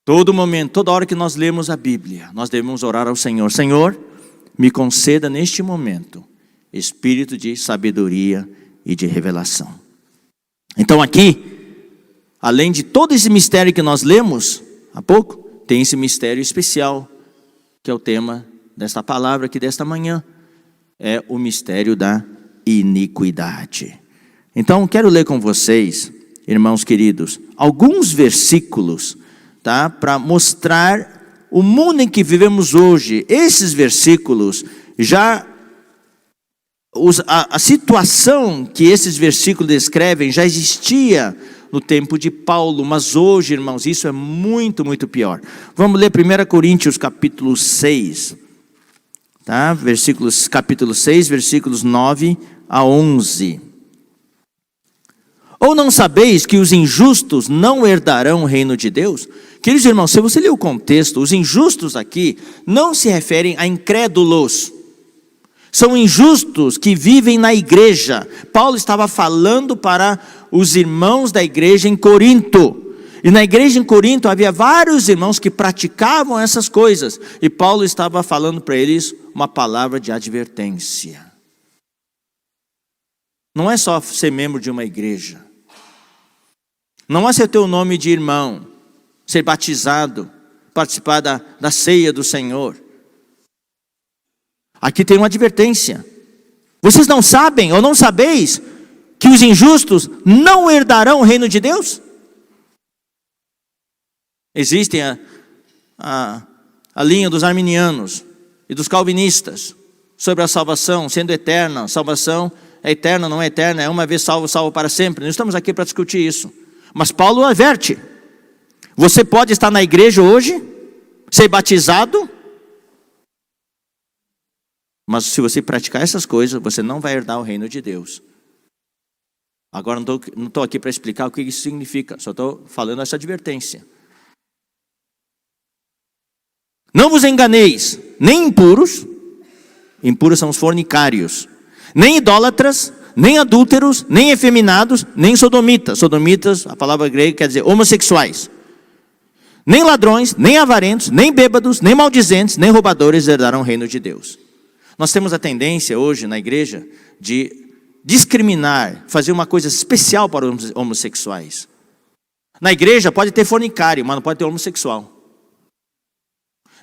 Todo momento, toda hora que nós lemos a Bíblia, nós devemos orar ao Senhor. Senhor, me conceda neste momento espírito de sabedoria e de revelação. Então aqui, além de todo esse mistério que nós lemos há pouco, tem esse mistério especial, que é o tema desta palavra aqui desta manhã, é o mistério da iniquidade. Então quero ler com vocês, irmãos queridos, alguns versículos, tá, para mostrar o mundo em que vivemos hoje. Esses versículos já a situação que esses versículos descrevem já existia no tempo de Paulo, mas hoje, irmãos, isso é muito, muito pior. Vamos ler 1 Coríntios capítulo 6, tá? Capítulo 6, versículos 9 a 11. Ou não sabeis que os injustos não herdarão o reino de Deus? Queridos irmãos, se você ler o contexto, os injustos aqui não se referem a incrédulos. São injustos que vivem na igreja. Paulo estava falando para os irmãos da igreja em Corinto. E na igreja em Corinto havia vários irmãos que praticavam essas coisas. E Paulo estava falando para eles uma palavra de advertência. não é só ser membro de uma igreja. Não é ser teu nome de irmão, ser batizado, participar da ceia do Senhor. Aqui tem uma advertência. Vocês não sabem ou não sabeis que os injustos não herdarão o reino de Deus? Existe a linha dos arminianos e dos calvinistas sobre a salvação sendo eterna. A salvação é eterna, não é eterna, é uma vez salvo, salvo para sempre. Não estamos aqui para discutir isso. Mas Paulo adverte. Você pode estar na igreja hoje, ser batizado, mas se você praticar essas coisas, você não vai herdar o reino de Deus. Agora não estou aqui para explicar o que isso significa, só estou falando essa advertência. Não vos enganeis, nem impuros são os fornicários, nem idólatras, nem adúlteros, nem efeminados, nem sodomitas. Sodomitas, a palavra grega quer dizer homossexuais. Nem ladrões, nem avarentos, nem bêbados, nem maldizentes, nem roubadores herdarão o reino de Deus. Nós temos a tendência hoje na igreja de discriminar, fazer uma coisa especial para os homossexuais. Na igreja pode ter fornicário, mas não pode ter homossexual.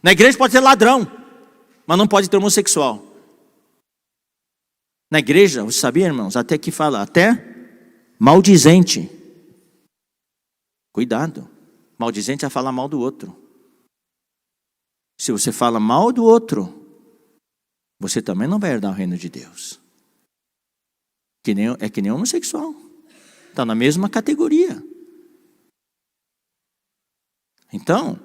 Na igreja pode ter ladrão, mas não pode ter homossexual. Na igreja, você sabia, irmãos, até que fala, até maldizente. Cuidado, maldizente é falar mal do outro. Se você fala mal do outro, você também não vai herdar o reino de Deus. É que nem homossexual. Está na mesma categoria. Então,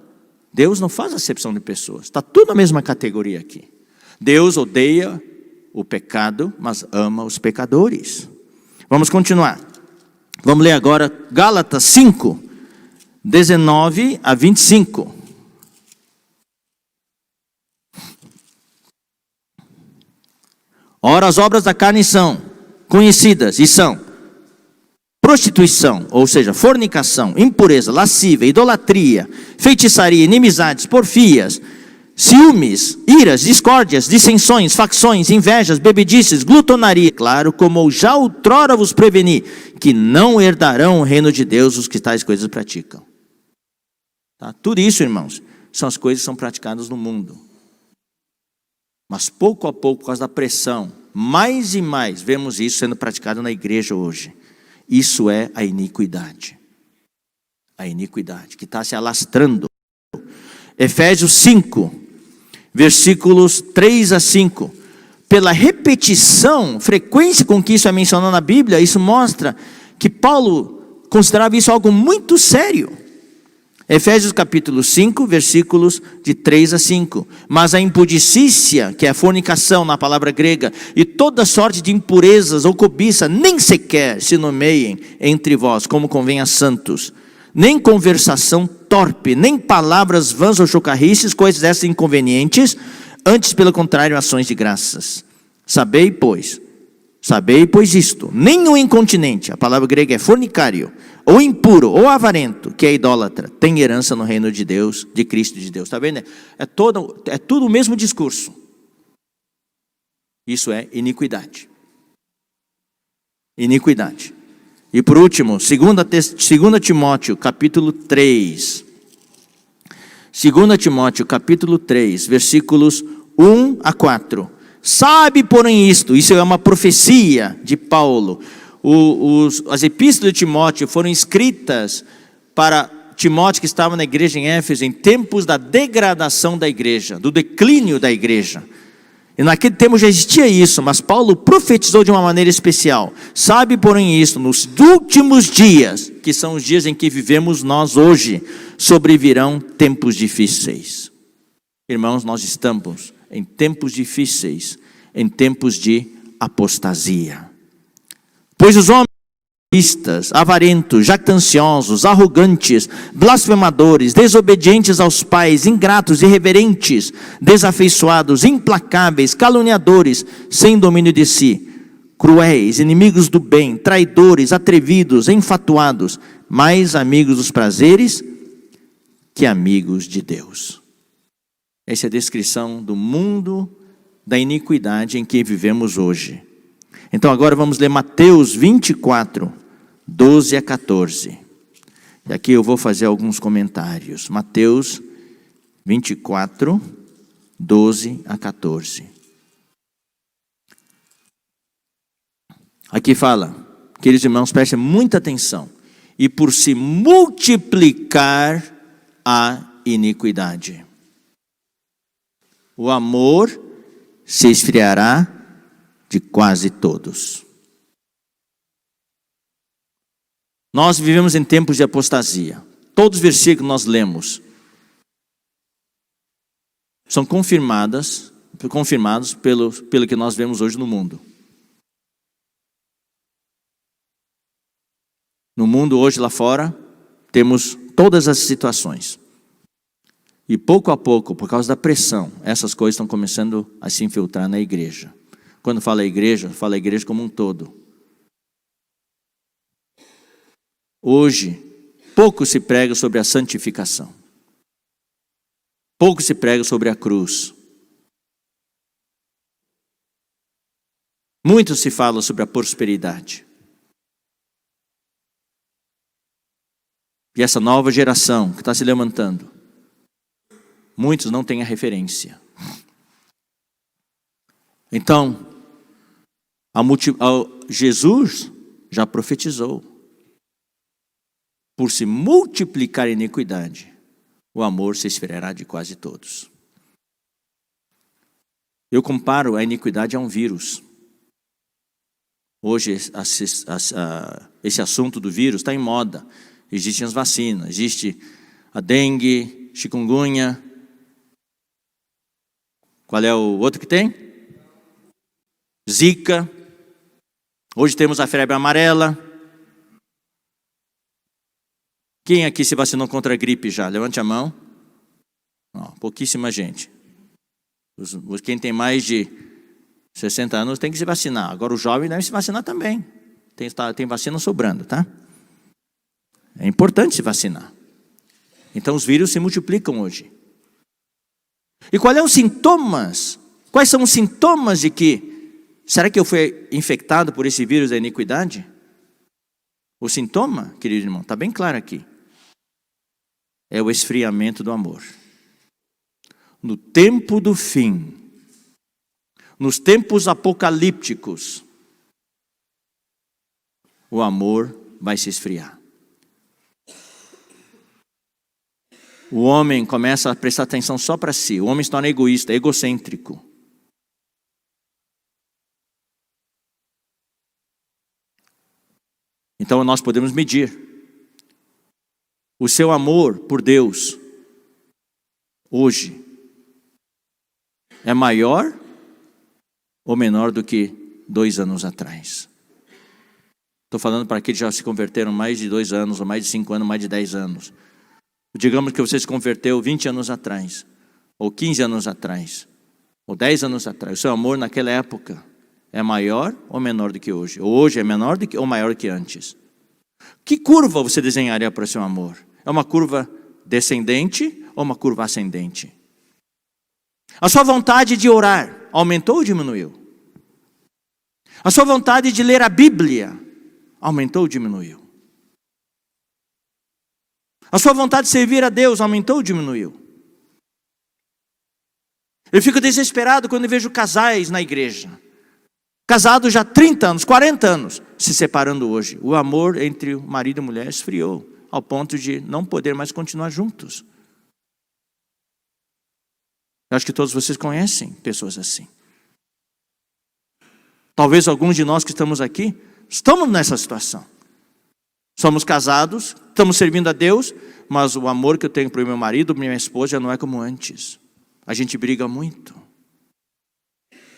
Deus não faz acepção de pessoas. Está tudo na mesma categoria aqui. Deus odeia o pecado, mas ama os pecadores. Vamos continuar. Vamos ler agora Gálatas 5, 19 a 25. Ora, as obras da carne são conhecidas e são prostituição, ou seja, fornicação, impureza, lascívia, idolatria, feitiçaria, inimizades, porfias, ciúmes, iras, discórdias, dissensões, facções, invejas, bebedices, glutonaria. Claro, como já outrora vos preveni, que não herdarão o reino de Deus os que tais coisas praticam. Tá? Tudo isso, irmãos, são as coisas que são praticadas no mundo. Mas pouco a pouco, por causa da pressão, mais e mais vemos isso sendo praticado na igreja hoje. Isso é a iniquidade. A iniquidade que está se alastrando. Efésios 5, versículos 3 a 5. Pela repetição, frequência com que isso é mencionado na Bíblia, isso mostra que Paulo considerava isso algo muito sério. Efésios capítulo 5, versículos de 3 a 5. Mas a impudicícia, que é a fornicação na palavra grega, e toda sorte de impurezas ou cobiça, nem sequer se nomeiem entre vós, como convém a santos. Nem conversação torpe, nem palavras vãs ou chocarrices, coisas dessas inconvenientes, antes pelo contrário, ações de graças. Sabei, pois isto, nem o incontinente, a palavra grega é fornicário, ou impuro, ou avarento, que é idólatra, tem herança no reino de Deus, de Cristo de Deus. Está vendo? É tudo o mesmo discurso. Isso é iniquidade. Iniquidade. E por último, 2 Timóteo, capítulo 3. 2 Timóteo, capítulo 3, versículos 1 a 4. Sabe, porém, isto é uma profecia de Paulo. As epístolas de Timóteo foram escritas para Timóteo, que estava na igreja em Éfeso, em tempos da degradação da igreja, do declínio da igreja. E naquele tempo já existia isso, mas Paulo profetizou de uma maneira especial. Sabe, porém, isto, nos últimos dias, que são os dias em que vivemos nós hoje, sobrevirão tempos difíceis. Irmãos, nós estamos em tempos difíceis, em tempos de apostasia. Pois os homens egoístas, avarentos, jactanciosos, arrogantes, blasfemadores, desobedientes aos pais, ingratos, irreverentes, desafeiçoados, implacáveis, caluniadores, sem domínio de si, cruéis, inimigos do bem, traidores, atrevidos, enfatuados, mais amigos dos prazeres que amigos de Deus. Essa é a descrição do mundo da iniquidade em que vivemos hoje. Então agora vamos ler Mateus 24, 12 a 14. E aqui eu vou fazer alguns comentários. Mateus 24, 12 a 14. Aqui fala, queridos irmãos, prestem muita atenção. E por se multiplicar a iniquidade, o amor se esfriará de quase todos. Nós vivemos em tempos de apostasia. Todos os versículos que nós lemos são confirmados pelo que nós vemos hoje no mundo. No mundo hoje lá fora, temos todas as situações. E pouco a pouco, por causa da pressão, essas coisas estão começando a se infiltrar na igreja. Quando fala a igreja como um todo. Hoje, pouco se prega sobre a santificação. Pouco se prega sobre a cruz. Muito se fala sobre a prosperidade. E essa nova geração que está se levantando, muitos não têm a referência. Então, Jesus já profetizou. Por se multiplicar a iniquidade, o amor se esfriará de quase todos. Eu comparo a iniquidade a um vírus. Hoje, esse assunto do vírus está em moda. Existem as vacinas, existe a dengue, chikungunya. Qual é o outro que tem? Zika. Hoje temos a febre amarela. Quem aqui se vacinou contra a gripe já? Levante a mão. Pouquíssima gente. Quem tem mais de 60 anos tem que se vacinar. Agora o jovem deve se vacinar também. Tem vacina sobrando, tá? É importante se vacinar. Então os vírus se multiplicam hoje. E quais são os sintomas? Quais são os sintomas de que, será que eu fui infectado por esse vírus da iniquidade? O sintoma, querido irmão, está bem claro aqui. É o esfriamento do amor. No tempo do fim, nos tempos apocalípticos, o amor vai se esfriar. O homem começa a prestar atenção só para si. O homem se torna egoísta, egocêntrico. Então nós podemos medir o seu amor por Deus hoje é maior ou menor do que 2 anos atrás. Estou falando para aqueles que já se converteram mais de 2 anos, ou mais de 5 anos, mais de 10 anos. Digamos que você se converteu 20 anos atrás, ou 15 anos atrás, ou 10 anos atrás. O seu amor naquela época é maior ou menor do que hoje? Ou hoje é menor do que, ou maior do que antes? Que curva você desenharia para o seu amor? É uma curva descendente ou uma curva ascendente? A sua vontade de orar aumentou ou diminuiu? A sua vontade de ler a Bíblia aumentou ou diminuiu? A sua vontade de servir a Deus aumentou ou diminuiu? Eu fico desesperado quando eu vejo casais na igreja, casados já 30 anos, 40 anos, se separando hoje. O amor entre o marido e a mulher esfriou, ao ponto de não poder mais continuar juntos. Eu acho que todos vocês conhecem pessoas assim. Talvez alguns de nós que estamos aqui, estamos nessa situação. Somos casados, estamos servindo a Deus, mas o amor que eu tenho para o meu marido, para minha esposa, já não é como antes. A gente briga muito.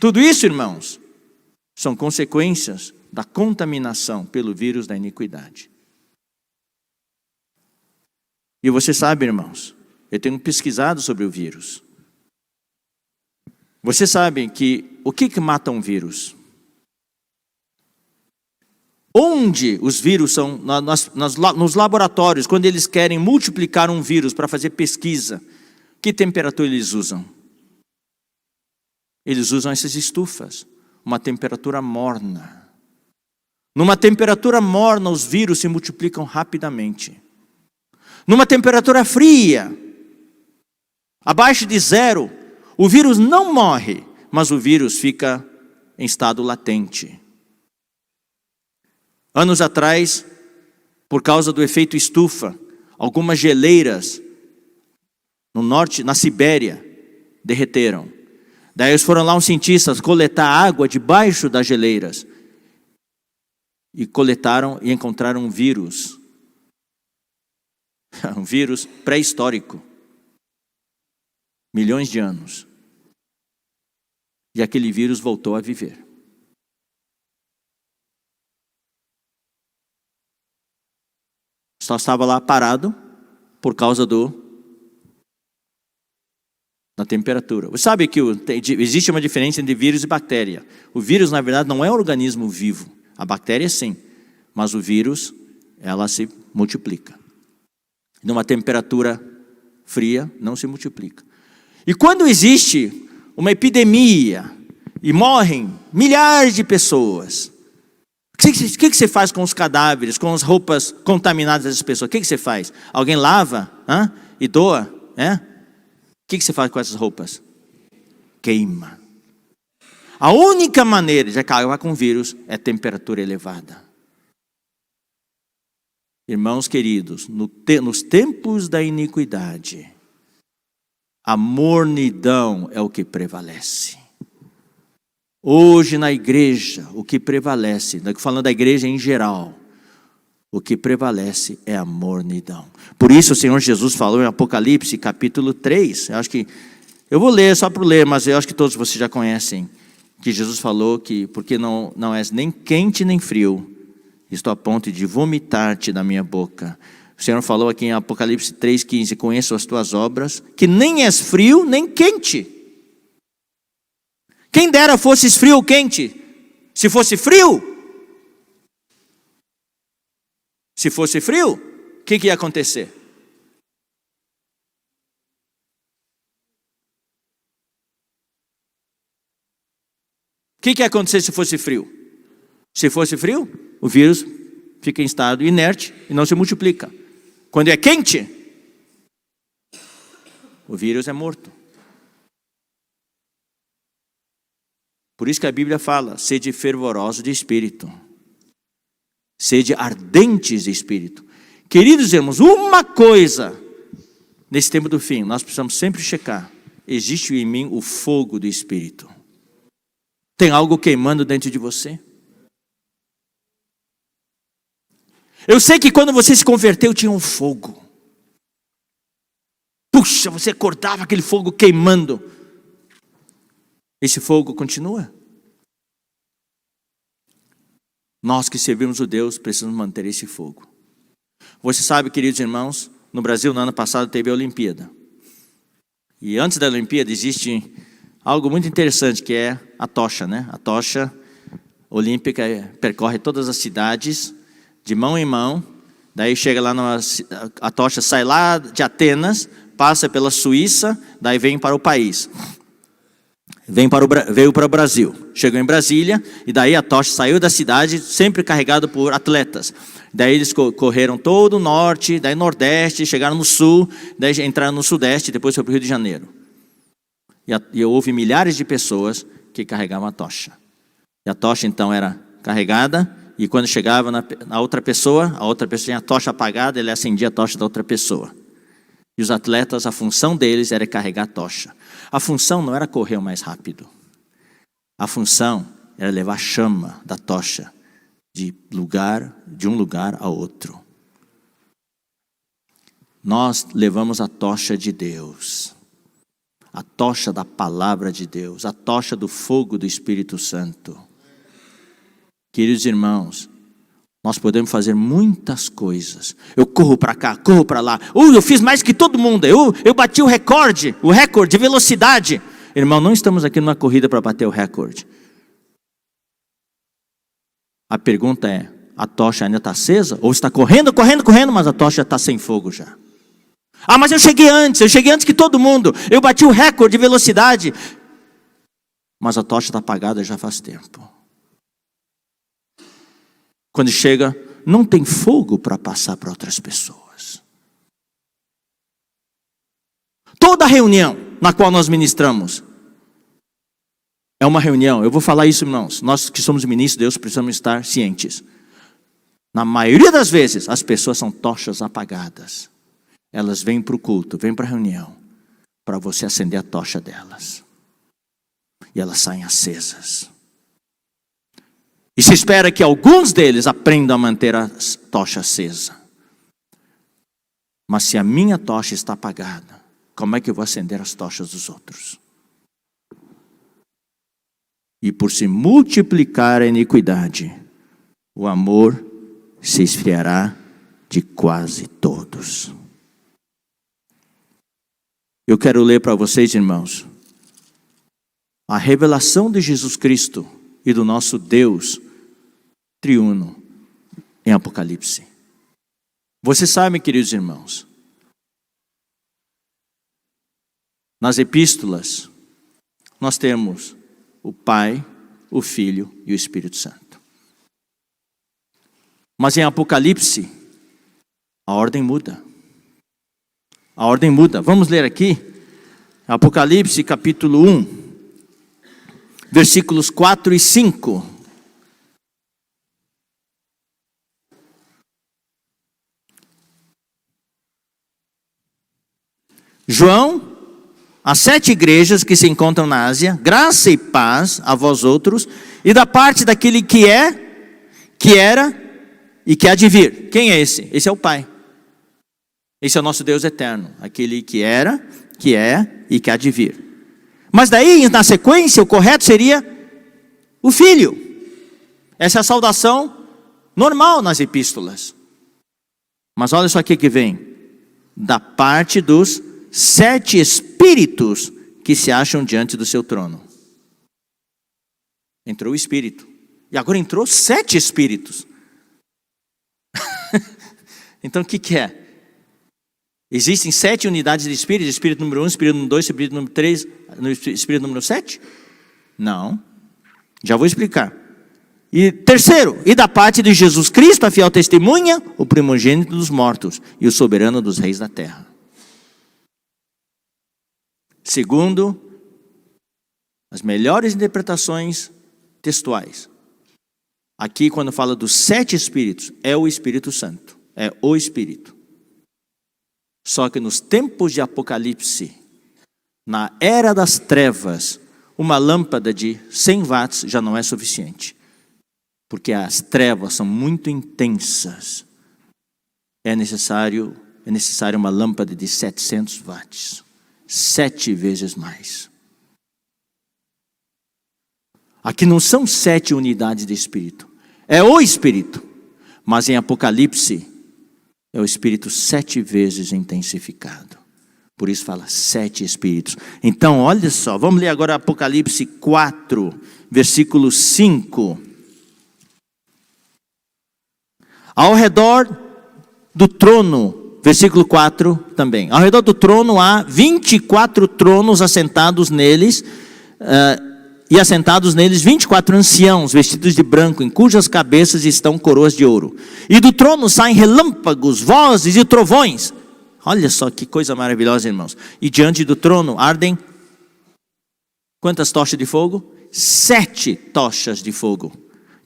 Tudo isso, irmãos, são consequências da contaminação pelo vírus da iniquidade. E você sabe, irmãos, eu tenho pesquisado sobre o vírus. Você sabe que o que mata um vírus? Onde os vírus são, nos laboratórios, quando eles querem multiplicar um vírus para fazer pesquisa, que temperatura eles usam? Eles usam essas estufas. uma temperatura morna. Numa temperatura morna, os vírus se multiplicam rapidamente. Numa temperatura fria, abaixo de 0, o vírus não morre, mas o vírus fica em estado latente. Anos atrás, por causa do efeito estufa, algumas geleiras no norte, na Sibéria, derreteram. Daí eles foram lá uns cientistas coletar água debaixo das geleiras. E coletaram e encontraram um vírus. Um vírus pré-histórico. Milhões de anos. E aquele vírus voltou a viver. Só estava lá parado por causa da temperatura. Você sabe que existe uma diferença entre vírus e bactéria. O vírus, na verdade, não é um organismo vivo. A bactéria, sim. Mas o vírus, ela se multiplica. Numa temperatura fria, não se multiplica. E quando existe uma epidemia e morrem milhares de pessoas, o que você faz com os cadáveres, com as roupas contaminadas das pessoas? O que você faz? Alguém lava e doa? O que você faz com essas roupas? Queima. A única maneira de acabar com o vírus é temperatura elevada. Irmãos queridos, nos tempos da iniquidade, a mornidão é o que prevalece. Hoje na igreja, o que prevalece, falando da igreja em geral, o que prevalece é a mornidão. Por isso o Senhor Jesus falou em Apocalipse capítulo 3, eu vou ler só para ler, mas eu acho que todos vocês já conhecem, que Jesus falou que, porque não és nem quente nem frio, estou a ponto de vomitar-te da minha boca. O Senhor falou aqui em Apocalipse 3,15, conheço as tuas obras, que nem és frio nem quente. Quem dera fosses frio ou quente. Se fosse frio, o que ia acontecer? O que ia acontecer se fosse frio? Se fosse frio, o vírus fica em estado inerte e não se multiplica. Quando é quente, o vírus é morto. Por isso que a Bíblia fala, sede fervorosos de espírito. Sede ardentes de espírito. Queridos irmãos, uma coisa, nesse tempo do fim, nós precisamos sempre checar. Existe em mim o fogo do espírito. Tem algo queimando dentro de você? Eu sei que quando você se converteu tinha um fogo. Puxa, você acordava aquele fogo queimando. Esse fogo continua? Nós que servimos o Deus precisamos manter esse fogo. Você sabe, queridos irmãos, no Brasil no ano passado teve a Olimpíada. E antes da Olimpíada existe algo muito interessante que é a tocha, né? A tocha olímpica percorre todas as cidades de mão em mão. Daí chega lá, a tocha sai lá de Atenas, passa pela Suíça, daí vem para o país. Veio para o Brasil, chegou em Brasília, e daí a tocha saiu da cidade, sempre carregado por atletas. Daí eles correram todo o norte, daí nordeste, chegaram no sul, daí entraram no sudeste, depois foi para o Rio de Janeiro. E houve milhares de pessoas que carregavam a tocha. E a tocha então era carregada, e quando chegava na outra pessoa, a outra pessoa tinha a tocha apagada, ele acendia a tocha da outra pessoa. E os atletas, a função deles era carregar a tocha. A função não era correr o mais rápido. A função era levar a chama da tocha de um lugar a outro. Nós levamos a tocha de Deus. A tocha da palavra de Deus. A tocha do fogo do Espírito Santo. Queridos irmãos, nós podemos fazer muitas coisas. Eu corro para cá, corro para lá. Eu fiz mais que todo mundo. Eu bati o recorde de velocidade. Irmão, não estamos aqui numa corrida para bater o recorde. A pergunta é, a tocha ainda está acesa? Ou está correndo, mas a tocha está sem fogo já? Mas eu cheguei antes que todo mundo. Eu bati o recorde de velocidade. mas a tocha está apagada já faz tempo. Quando chega, não tem fogo para passar para outras pessoas. Toda reunião na qual nós ministramos é uma reunião. Eu vou falar isso, irmãos. Nós que somos ministros de Deus precisamos estar cientes. Na maioria das vezes, as pessoas são tochas apagadas. Elas vêm para o culto, vêm para a reunião, para você acender a tocha delas. E elas saem acesas. E se espera que alguns deles aprendam a manter a tocha acesa. Mas se a minha tocha está apagada, como é que eu vou acender as tochas dos outros? E por se multiplicar a iniquidade, o amor se esfriará de quase todos. Eu quero ler para vocês, irmãos, a revelação de Jesus Cristo e do nosso Deus triuno em Apocalipse. Vocês sabem, queridos irmãos, nas epístolas nós temos o Pai, o Filho e o Espírito Santo. Mas em Apocalipse a ordem muda. A ordem muda. Vamos ler aqui Apocalipse capítulo 1, versículos 4 e 5. João, as 7 igrejas que se encontram na Ásia, graça e paz a vós outros, e da parte daquele que é, que era e que há de vir. Quem é esse? Esse é o Pai. Esse é o nosso Deus eterno. Aquele que era, que é e que há de vir. Mas daí, na sequência, o correto seria o Filho. Essa é a saudação normal nas epístolas. Mas olha só o que vem. Da parte dos 7 espíritos que se acham diante do seu trono. Entrou o Espírito. E agora entrou 7 espíritos. Então o que é? Existem 7 unidades de Espírito. Espírito número 1, Espírito número 2, Espírito número 3, Espírito número 7? Não. Já vou explicar. E terceiro, e da parte de Jesus Cristo, a fiel testemunha, o primogênito dos mortos e o soberano dos reis da terra. Segundo as melhores interpretações textuais, aqui quando fala dos 7 espíritos, é o Espírito Santo, é o Espírito. Só que nos tempos de Apocalipse, na era das trevas, uma lâmpada de 100 watts já não é suficiente, porque as trevas são muito intensas. É necessário uma lâmpada de 700 watts. 7 vezes mais. Aqui não são 7 unidades de Espírito. É o Espírito. Mas em Apocalipse, é o Espírito 7 vezes intensificado. Por isso fala 7 Espíritos. Então, olha só. Vamos ler agora Apocalipse 4, versículo 5. Ao redor do trono, versículo 4 também. Ao redor do trono há 24 tronos assentados neles, e assentados neles 24 anciãos, vestidos de branco, em cujas cabeças estão coroas de ouro. E do trono saem relâmpagos, vozes e trovões. Olha só que coisa maravilhosa, irmãos. E diante do trono ardem quantas tochas de fogo? 7 tochas de fogo,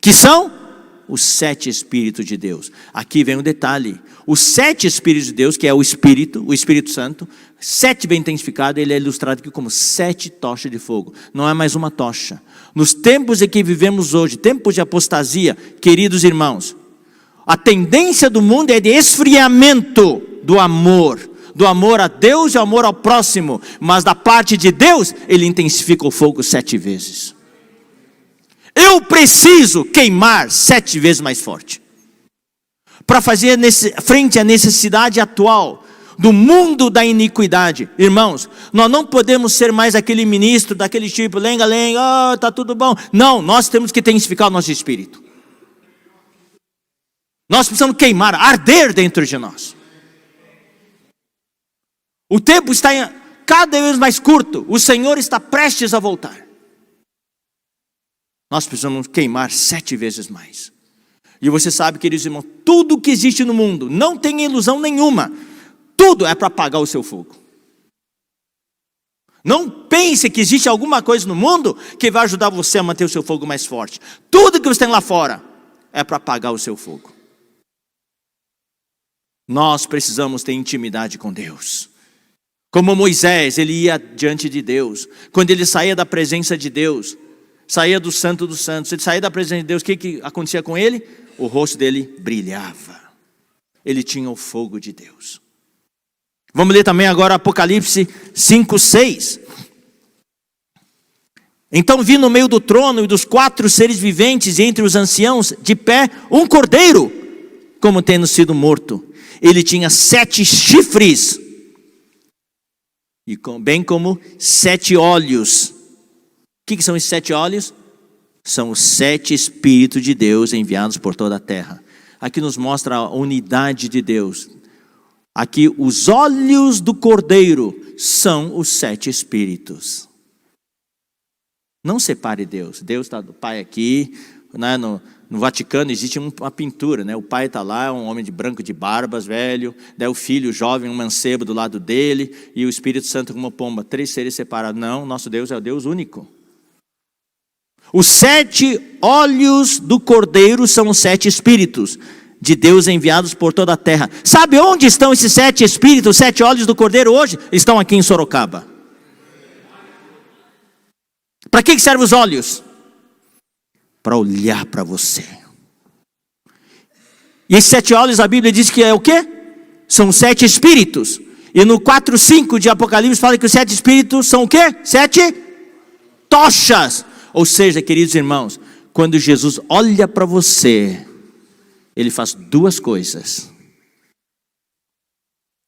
que são os 7 Espíritos de Deus. Aqui vem um detalhe. Os 7 Espíritos de Deus, que é o Espírito Santo, 7 bem intensificado, ele é ilustrado aqui como 7 tochas de fogo. Não é mais uma tocha. Nos tempos em que vivemos hoje, tempos de apostasia, queridos irmãos, a tendência do mundo é de esfriamento do amor a Deus e o amor ao próximo. Mas da parte de Deus, ele intensifica o fogo 7 vezes. Eu preciso queimar 7 vezes mais forte, para fazer frente à necessidade atual do mundo da iniquidade. Irmãos, nós não podemos ser mais aquele ministro, daquele tipo, lenga-lenga, tá tudo bom. Não, nós temos que intensificar o nosso espírito. Nós precisamos queimar, arder dentro de nós. O tempo está cada vez mais curto, o Senhor está prestes a voltar. Nós precisamos queimar 7 vezes mais. E você sabe, queridos irmãos, tudo que existe no mundo, não tem ilusão nenhuma, tudo é para apagar o seu fogo. Não pense que existe alguma coisa no mundo que vai ajudar você a manter o seu fogo mais forte. Tudo que você tem lá fora é para apagar o seu fogo. Nós precisamos ter intimidade com Deus. Como Moisés, ele ia diante de Deus. Quando ele saía da presença de Deus, saía do Santo dos Santos, ele saía da presença de Deus, o que acontecia com ele? O rosto dele brilhava. Ele tinha o fogo de Deus. Vamos ler também agora Apocalipse 5:6. Então vi no meio do trono e dos 4 seres viventes e entre os anciãos de pé um cordeiro, como tendo sido morto. Ele tinha 7 chifres, e bem como 7 olhos. O que são esses 7 olhos? São os 7 Espíritos de Deus enviados por toda a terra. Aqui nos mostra a unidade de Deus. Aqui os olhos do Cordeiro são os 7 Espíritos. Não separe Deus. Deus está do Pai aqui, né? No Vaticano existe uma pintura, né? O Pai está lá, um homem de branco de barbas, velho. Daí o Filho jovem, um mancebo do lado dele. E o Espírito Santo como uma pomba. 3 seres separados. Não, nosso Deus é o Deus único. Os 7 olhos do Cordeiro são os 7 Espíritos de Deus enviados por toda a terra. Sabe onde estão esses 7 Espíritos, 7 olhos do Cordeiro hoje? Estão aqui em Sorocaba. Para que servem os olhos? Para olhar para você. E esses 7 olhos, a Bíblia diz que é o quê? São 7 Espíritos. E no 4:5 de Apocalipse fala que os 7 Espíritos são o quê? 7 tochas. Ou seja, queridos irmãos, quando Jesus olha para você, Ele faz 2 coisas.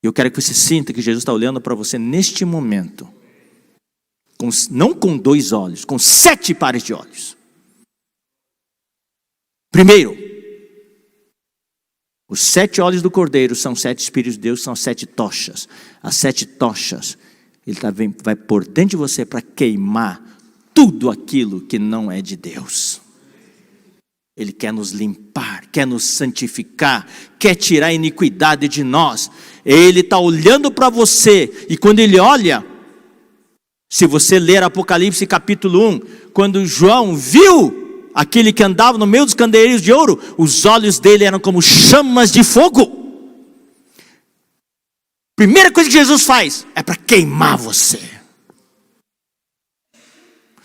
Eu quero que você sinta que Jesus está olhando para você neste momento. Não com 2 olhos, com 7 pares de olhos. Primeiro, os 7 olhos do Cordeiro são 7 Espíritos de Deus, são 7 tochas. As 7 tochas, Ele vai por dentro de você para queimar tudo aquilo que não é de Deus. Ele quer nos limpar, quer nos santificar, quer tirar a iniquidade de nós. Ele está olhando para você, e quando Ele olha, se você ler Apocalipse capítulo 1, quando João viu aquele que andava no meio dos candeeiros de ouro, os olhos dele eram como chamas de fogo. Primeira coisa que Jesus faz é para queimar você.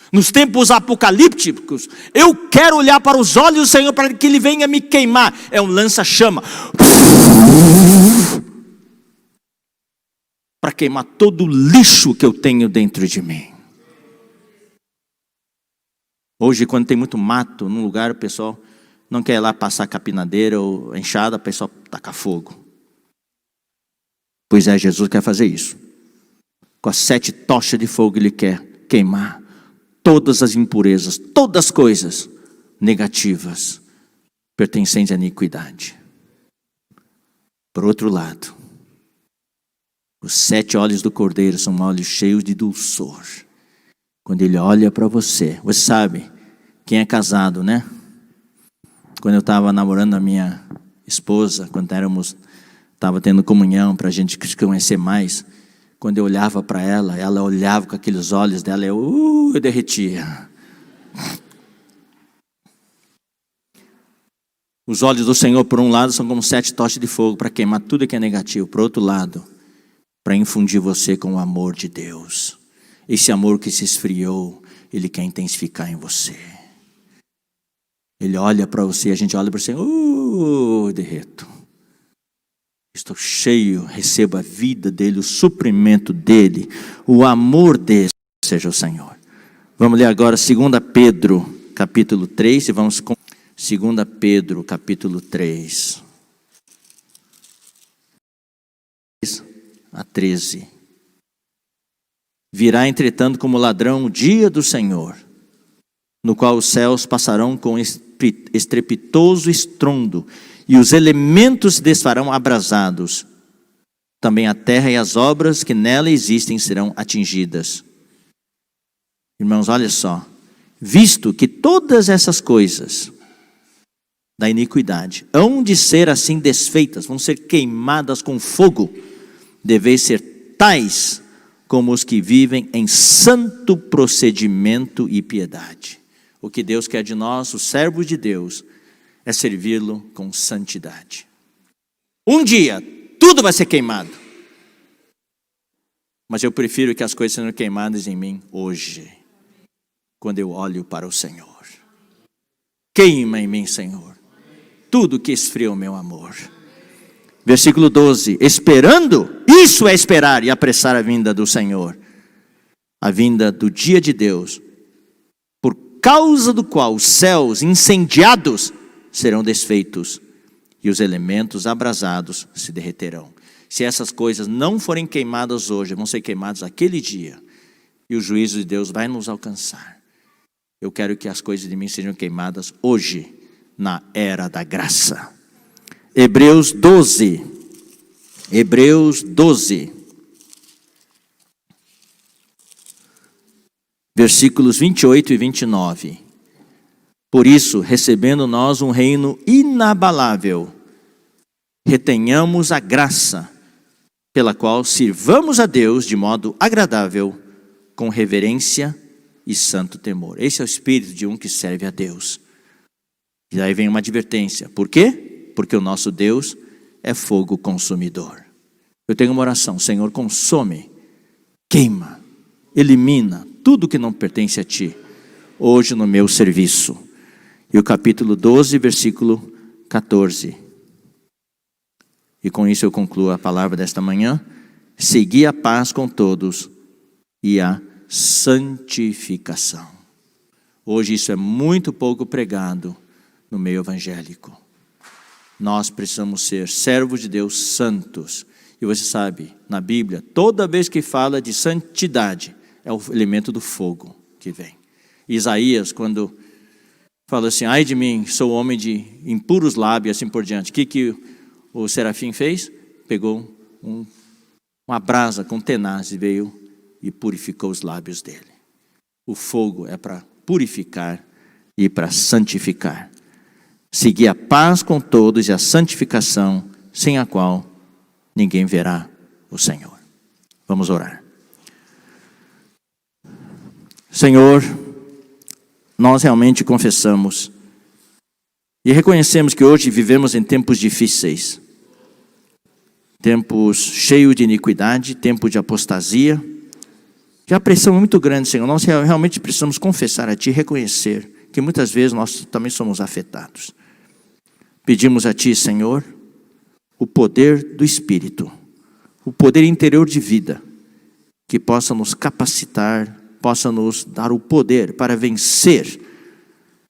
Nos tempos apocalípticos, eu quero olhar para os olhos do Senhor para que Ele venha me queimar. É um lança-chama para queimar todo o lixo que eu tenho dentro de mim. Hoje, quando tem muito mato num lugar, o pessoal não quer ir lá passar capinadeira ou enxada, o pessoal taca fogo. Pois é, Jesus quer fazer isso. Com as 7 tochas de fogo, Ele quer queimar todas as impurezas, todas as coisas negativas pertencentes à iniquidade. Por outro lado, os 7 olhos do Cordeiro são olhos cheios de dulçor. Quando Ele olha para você, você sabe, quem é casado, né? Quando eu estava namorando a minha esposa, quando estava tendo comunhão para a gente se conhecer mais, quando eu olhava para ela, ela olhava com aqueles olhos dela, eu derretia. Os olhos do Senhor, por um lado, são como 7 tochas de fogo para queimar tudo que é negativo. Por outro lado, para infundir você com o amor de Deus. Esse amor que se esfriou, Ele quer intensificar em você. Ele olha para você, a gente olha para você, derreto. Estou cheio, recebo a vida dEle, o suprimento dEle, o amor dEle, seja o Senhor. Vamos ler agora 2 Pedro, capítulo 3, e vamos com 2 Pedro, capítulo 3. A 13. Virá, entretanto, como ladrão o dia do Senhor, no qual os céus passarão com estrepitoso estrondo, e os elementos se desfarão abrasados. Também a terra e as obras que nela existem serão atingidas. Irmãos, olha só. visto que todas essas coisas da iniquidade hão de ser assim desfeitas, vão ser queimadas com fogo, deveis ser tais como os que vivem em santo procedimento e piedade. O que Deus quer de nós, os servos de Deus, é servi-lo com santidade. Um dia, tudo vai ser queimado. Mas eu prefiro que as coisas sejam queimadas em mim hoje, quando eu olho para o Senhor. Queima em mim, Senhor, tudo que esfria o meu amor. Versículo 12, esperando, isso é esperar e apressar a vinda do Senhor, a vinda do dia de Deus, por causa do qual os céus incendiados serão desfeitos e os elementos abrasados se derreterão. Se essas coisas não forem queimadas hoje, vão ser queimadas aquele dia, e o juízo de Deus vai nos alcançar. Eu quero que as coisas de mim sejam queimadas hoje, na era da graça. Hebreus 12, versículos 28 e 29. Por isso, recebendo nós um reino inabalável, retenhamos a graça, pela qual sirvamos a Deus de modo agradável, com reverência e santo temor. Esse é o espírito de um que serve a Deus. E aí vem uma advertência. Por quê? Porque o nosso Deus é fogo consumidor. Eu tenho uma oração: Senhor, consome, queima, elimina tudo que não pertence a Ti, hoje no meu serviço. E o capítulo 12, versículo 14. E com isso eu concluo a palavra desta manhã. Segui a paz com todos e a santificação. Hoje isso é muito pouco pregado no meio evangélico. Nós precisamos ser servos de Deus santos. E você sabe, na Bíblia, toda vez que fala de santidade, é o elemento do fogo que vem. Isaías, quando fala assim: ai de mim, sou homem de impuros lábios, assim por diante. O que o serafim fez? Pegou uma brasa com tenaz e veio e purificou os lábios dele. O fogo é para purificar e para santificar. Seguir a paz com todos e a santificação, sem a qual ninguém verá o Senhor. Vamos orar. Senhor, nós realmente confessamos e reconhecemos que hoje vivemos em tempos difíceis, tempos cheios de iniquidade, tempos de apostasia, de a pressão é muito grande, Senhor. Nós realmente precisamos confessar a Ti, reconhecer que muitas vezes nós também somos afetados. Pedimos a Ti, Senhor, o poder do Espírito, o poder interior de vida, que possa nos capacitar, possa nos dar o poder para vencer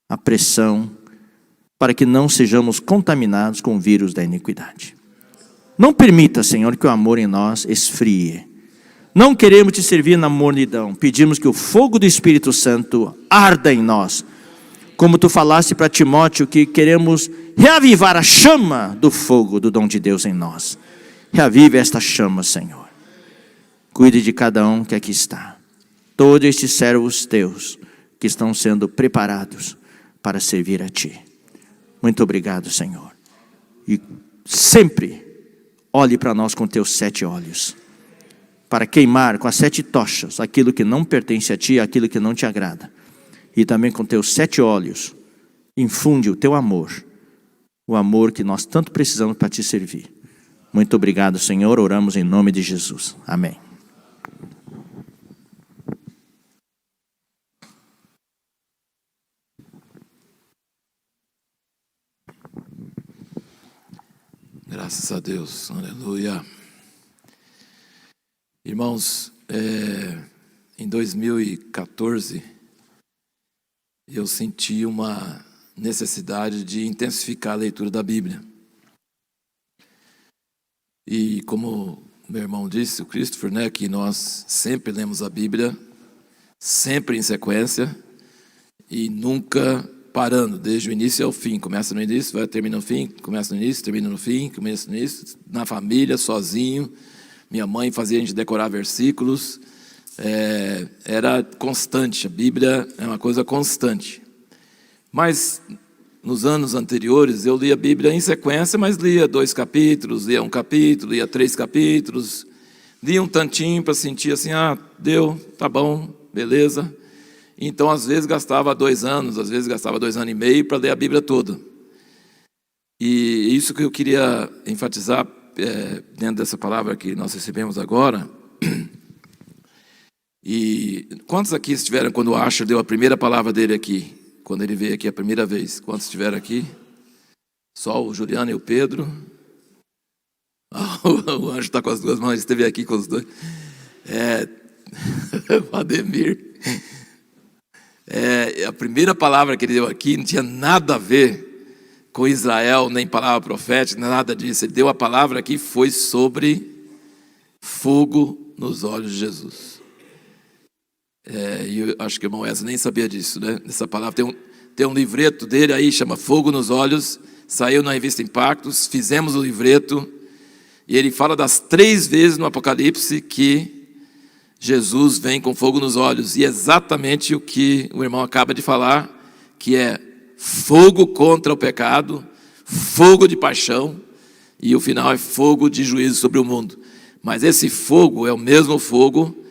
a pressão, para que não sejamos contaminados com o vírus da iniquidade. Não permita, Senhor, que o amor em nós esfrie. Não queremos Te servir na mornidão. Pedimos que o fogo do Espírito Santo arda em nós. Como Tu falaste para Timóteo, que queremos reavivar a chama do fogo do dom de Deus em nós. Reavive esta chama, Senhor. Cuide de cada um que aqui está. Todos estes servos Teus que estão sendo preparados para servir a Ti. Muito obrigado, Senhor. E sempre olhe para nós com Teus 7 olhos, para queimar com as 7 tochas aquilo que não pertence a Ti, aquilo que não Te agrada. E também com Teus 7 olhos, infunde o Teu amor, o amor que nós tanto precisamos para Te servir. Muito obrigado, Senhor. Oramos em nome de Jesus. Amém. Graças a Deus, aleluia. Irmãos, em 2014, eu senti uma necessidade de intensificar a leitura da Bíblia. E como meu irmão disse, o Christopher, né, que nós sempre lemos a Bíblia, sempre em sequência, e nunca parando, desde o início ao fim. Começa no início, vai termina no fim, começa no início, termina no fim, começa no início, na família, sozinho. Minha mãe fazia a gente decorar versículos, era constante. A Bíblia é uma coisa constante. Mas nos anos anteriores eu lia a Bíblia em sequência, mas lia 2 capítulos, lia 1 capítulo, lia 3 capítulos, lia um tantinho para sentir assim, deu, tá bom, beleza. Então às vezes gastava 2 anos, às vezes gastava 2 anos e meio para ler a Bíblia toda. E isso que eu queria enfatizar dentro dessa palavra que nós recebemos agora. E quantos aqui estiveram quando o Asher deu a primeira palavra dele aqui? Quando ele veio aqui a primeira vez? Quantos estiveram aqui? Só o Juliano e o Pedro. O Anjo está com as 2 mãos, ele esteve aqui com os 2. O Ademir. A primeira palavra que ele deu aqui não tinha nada a ver com Israel, nem palavra profética, nada disso. Ele deu a palavra aqui, foi sobre fogo nos olhos de Jesus. E eu acho que o irmão Wesley nem sabia disso, né? Essa palavra tem um livreto dele aí, chama Fogo nos Olhos, saiu na revista Impactos, fizemos o livreto, e ele fala das 3 vezes no Apocalipse que Jesus vem com fogo nos olhos, e é exatamente o que o irmão acaba de falar, que é fogo contra o pecado, fogo de paixão, e o final é fogo de juízo sobre o mundo. Mas esse fogo é o mesmo fogo.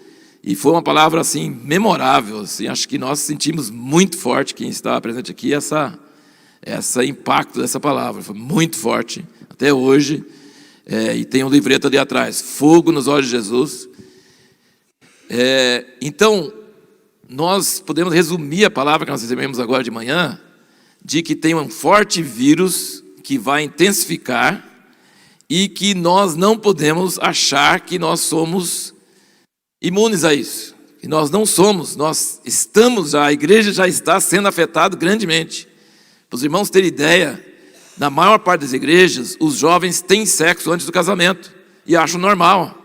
E foi uma palavra assim memorável, assim, acho que nós sentimos muito forte, quem está presente aqui, esse impacto dessa palavra, foi muito forte, até hoje, e tem um livreto ali atrás, Fogo nos Olhos de Jesus. Então, nós podemos resumir a palavra que nós recebemos agora de manhã, de que tem um forte vírus que vai intensificar, e que nós não podemos achar que nós somos imunes a isso, que nós não somos, nós estamos já, a igreja já está sendo afetada grandemente. Para os irmãos terem ideia, na maior parte das igrejas, os jovens têm sexo antes do casamento, e acham normal,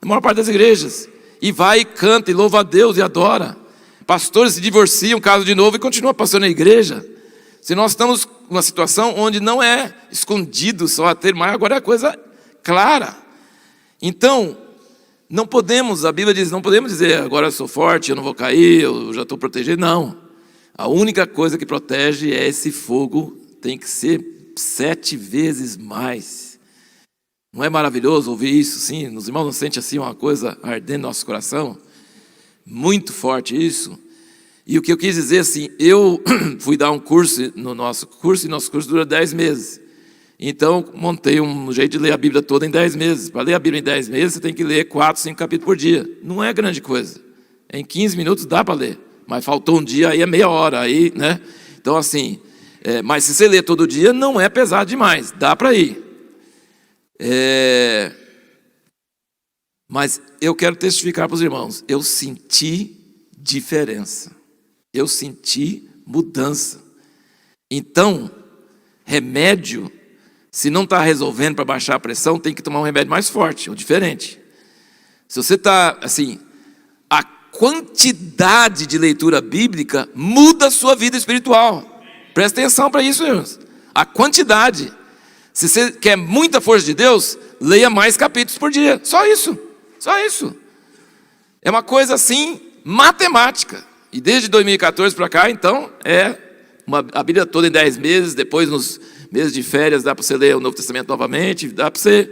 na maior parte das igrejas, e vai e canta, e louva a Deus, e adora. Pastores se divorciam, casam de novo, e continuam pastoreando a igreja. Se nós estamos numa situação onde não é escondido só a ter, mas agora é coisa clara. Então, não podemos, a Bíblia diz, não podemos dizer, agora eu sou forte, eu não vou cair, eu já estou protegido. Não. A única coisa que protege é esse fogo, tem que ser 7 vezes mais. Não é maravilhoso ouvir isso, sim? Os irmãos não sentem assim uma coisa ardendo no nosso coração? Muito forte isso. E o que eu quis dizer assim, eu fui dar um curso no nosso curso, e nosso curso dura 10 meses. Então, montei um jeito de ler a Bíblia toda em 10 meses. Para ler a Bíblia em 10 meses, você tem que ler 4, 5 capítulos por dia. Não é grande coisa. Em 15 minutos dá para ler. Mas faltou um dia, aí é meia hora. Aí, né? Então, assim, mas se você ler todo dia, não é pesado demais. Dá para ir. Mas eu quero testificar para os irmãos. Eu senti diferença. Eu senti mudança. Então, remédio... Se não está resolvendo para baixar a pressão, tem que tomar um remédio mais forte, ou diferente. Se você está, assim, a quantidade de leitura bíblica muda a sua vida espiritual. Presta atenção para isso, irmãos. A quantidade. Se você quer muita força de Deus, leia mais capítulos por dia. Só isso. Só isso. É uma coisa, assim, matemática. E desde 2014 para cá, então, a Bíblia toda em 10 meses, depois nos meses de férias, dá para você ler o Novo Testamento novamente, dá para você...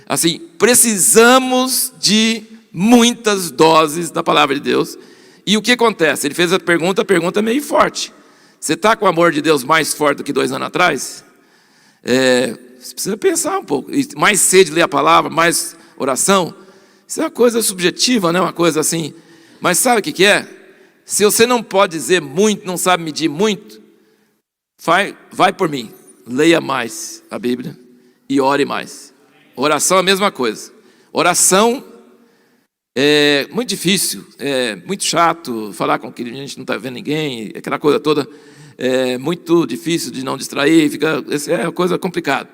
Assim, precisamos de muitas doses da palavra de Deus. E o que acontece? Ele fez a pergunta meio forte. Você está com o amor de Deus mais forte do que 2 anos atrás? Você precisa pensar um pouco. Mais sede de ler a palavra, mais oração. Isso é uma coisa subjetiva, né? Uma coisa assim. Mas sabe o que é? Se você não pode dizer muito, não sabe medir muito, vai por mim. Leia mais a Bíblia e ore mais. Oração é a mesma coisa. Oração é muito difícil, é muito chato falar com que a gente não está vendo ninguém, aquela coisa toda. É muito difícil de não distrair, é uma coisa complicada.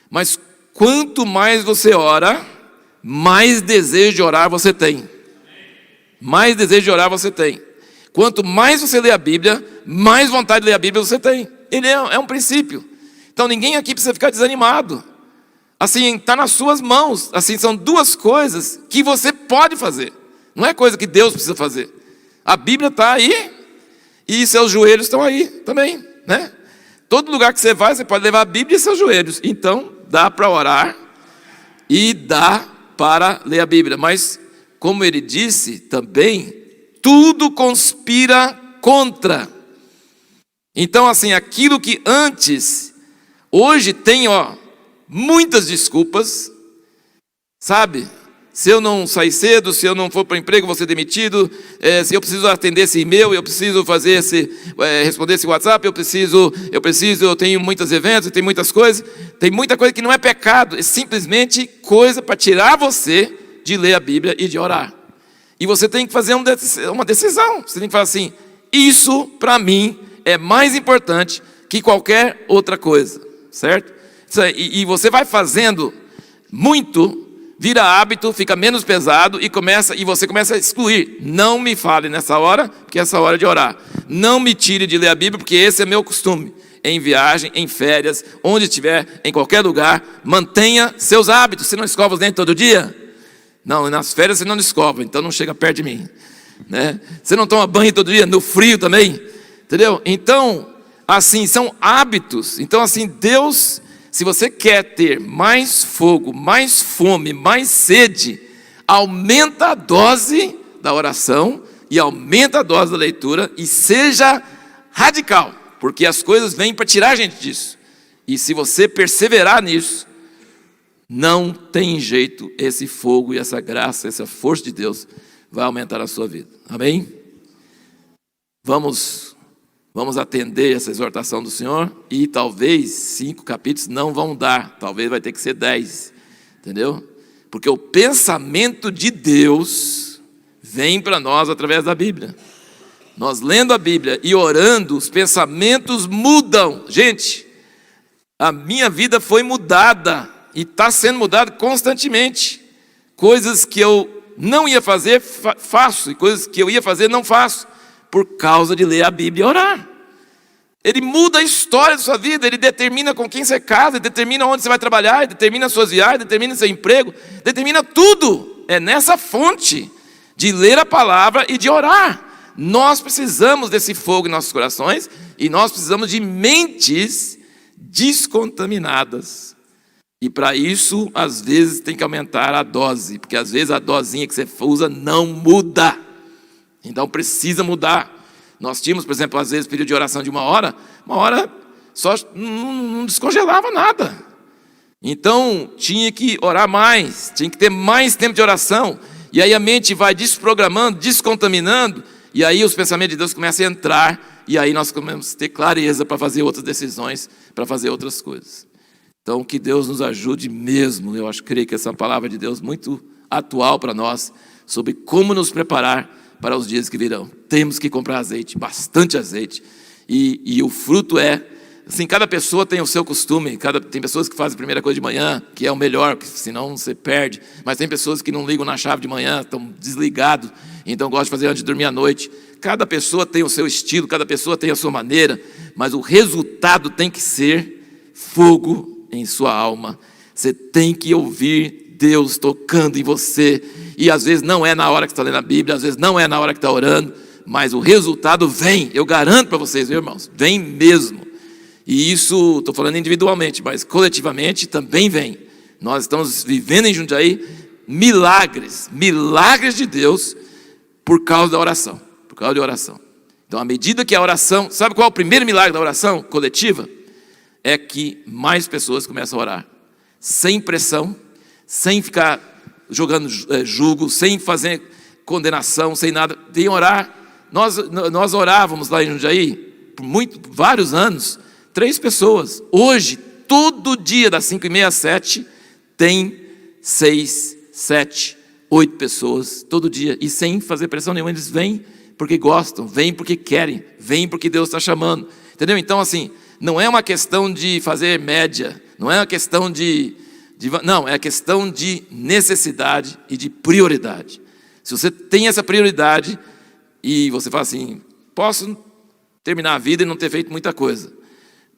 Mas quanto mais você ora, mais desejo de orar você tem. Mais desejo de orar você tem. Quanto mais você lê a Bíblia, mais vontade de ler a Bíblia você tem. Ele é um princípio. Então ninguém aqui precisa ficar desanimado. Assim, está nas suas mãos. Assim, são 2 coisas que você pode fazer. Não é coisa que Deus precisa fazer. A Bíblia está aí e seus joelhos estão aí também, né? Todo lugar que você vai, você pode levar a Bíblia e seus joelhos. Então, dá para orar e dá para ler a Bíblia. Mas, como ele disse também, tudo conspira contra. Então, assim, aquilo que antes, hoje tem, muitas desculpas, sabe? Se eu não sair cedo, se eu não for para o emprego, vou ser demitido, se eu preciso atender esse e-mail, eu preciso fazer responder esse WhatsApp, eu tenho muitos eventos, tem muitas coisas, tem muita coisa que não é pecado, é simplesmente coisa para tirar você de ler a Bíblia e de orar. E você tem que fazer uma decisão, você tem que falar assim, isso para mim é mais importante que qualquer outra coisa, certo? E você vai fazendo muito, vira hábito, fica menos pesado e você começa a excluir. Não me fale nessa hora, porque essa hora é de orar. Não me tire de ler a Bíblia, porque esse é meu costume. Em viagem, em férias, onde estiver, em qualquer lugar, mantenha seus hábitos. Você não escova os dentes todo dia? Não, nas férias você não escova, então não chega perto de mim, né? Você não toma banho todo dia, no frio também, entendeu? Então, assim, são hábitos. Então, assim, Deus... Se você quer ter mais fogo, mais fome, mais sede, aumenta a dose da oração e aumenta a dose da leitura e seja radical, porque as coisas vêm para tirar a gente disso. E se você perseverar nisso, não tem jeito, esse fogo e essa graça, essa força de Deus vai aumentar a sua vida. Amém? Vamos atender essa exortação do Senhor e talvez 5 capítulos não vão dar, talvez vai ter que ser 10, entendeu? Porque o pensamento de Deus vem para nós através da Bíblia. Nós lendo a Bíblia e orando, os pensamentos mudam. Gente, a minha vida foi mudada e está sendo mudada constantemente. Coisas que eu não ia fazer, faço, e coisas que eu ia fazer, não faço. Por causa de ler a Bíblia e orar. Ele muda a história da sua vida, ele determina com quem você casa, ele determina onde você vai trabalhar, ele determina as suas viagens, determina seu emprego, determina tudo. É nessa fonte de ler a palavra e de orar. Nós precisamos desse fogo em nossos corações e nós precisamos de mentes descontaminadas. E para isso, às vezes, tem que aumentar a dose, porque às vezes a dosinha que você usa não muda. Então precisa mudar. Nós tínhamos, por exemplo, às vezes período de oração de uma hora só não descongelava nada. Então tinha que orar mais, tinha que ter mais tempo de oração. E aí a mente vai desprogramando, descontaminando, e aí os pensamentos de Deus começam a entrar, e aí nós começamos a ter clareza para fazer outras decisões, para fazer outras coisas. Então que Deus nos ajude mesmo. Eu creio que essa palavra de Deus muito atual para nós, sobre como nos preparar para os dias que virão. Temos que comprar azeite, bastante azeite. E o fruto assim, cada pessoa tem o seu costume. Tem pessoas que fazem a primeira coisa de manhã, que é o melhor, porque senão você perde. Mas tem pessoas que não ligam na chave de manhã, estão desligados, então gostam de fazer antes de dormir à noite. Cada pessoa tem o seu estilo, cada pessoa tem a sua maneira, mas o resultado tem que ser fogo em sua alma. Você tem que ouvir Deus tocando em você. E às vezes não é na hora que está lendo a Bíblia, às vezes não é na hora que está orando, mas o resultado vem, eu garanto para vocês, meus irmãos, vem mesmo. E isso, estou falando individualmente, mas coletivamente também vem. Nós estamos vivendo em Jundiaí milagres de Deus por causa da oração, por causa de oração. Então, à medida que a oração, sabe qual é o primeiro milagre da oração coletiva? É que mais pessoas começam a orar, sem pressão, sem ficar jogando julgo, sem fazer condenação, sem nada, de orar. Nós orávamos lá em Jundiaí, por vários anos, 3 pessoas. Hoje, todo dia, das 5h30 às 7h, tem 6, 7, 8 pessoas, todo dia, e sem fazer pressão nenhuma. Eles vêm porque gostam, vêm porque querem, vêm porque Deus está chamando, entendeu? Então, assim, não é uma questão de fazer média, não é uma questão não, é a questão de necessidade e de prioridade. Se você tem essa prioridade e você fala assim, posso terminar a vida e não ter feito muita coisa,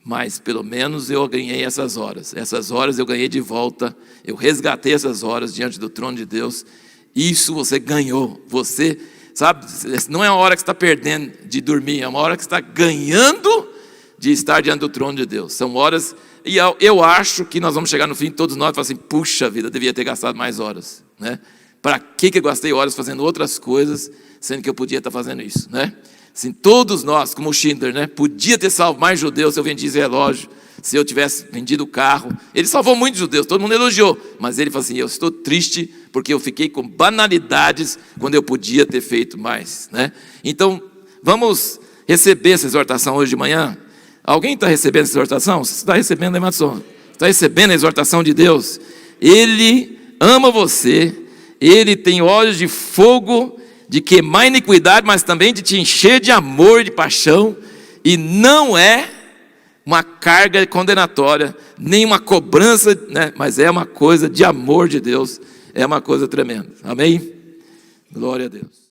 mas pelo menos eu ganhei essas horas eu ganhei de volta, eu resgatei essas horas diante do trono de Deus Isso você ganhou. Você, sabe, não é uma hora que você está perdendo de dormir, é uma hora que você está ganhando de estar diante do trono de Deus. São horas, e eu acho que nós vamos chegar no fim, todos nós, e falar assim, puxa vida, devia ter gastado mais horas, né? Para que eu gastei horas fazendo outras coisas, sendo que eu podia estar fazendo isso, né? Assim, todos nós, como o Schindler, né? Podia ter salvo mais judeus se eu vendisse relógio, se eu tivesse vendido o carro. Ele salvou muitos judeus, todo mundo elogiou, mas ele falou assim, eu estou triste porque eu fiquei com banalidades quando eu podia ter feito mais, né? Então, vamos receber essa exortação hoje de manhã. Alguém está recebendo essa exortação? Você está recebendo, levanta só. Está recebendo a exortação de Deus? Ele ama você, Ele tem olhos de fogo, de queimar iniquidade, mas também de te encher de amor, de paixão, e não é uma carga condenatória, nem uma cobrança, né? Mas é uma coisa de amor de Deus, é uma coisa tremenda. Amém? Glória a Deus.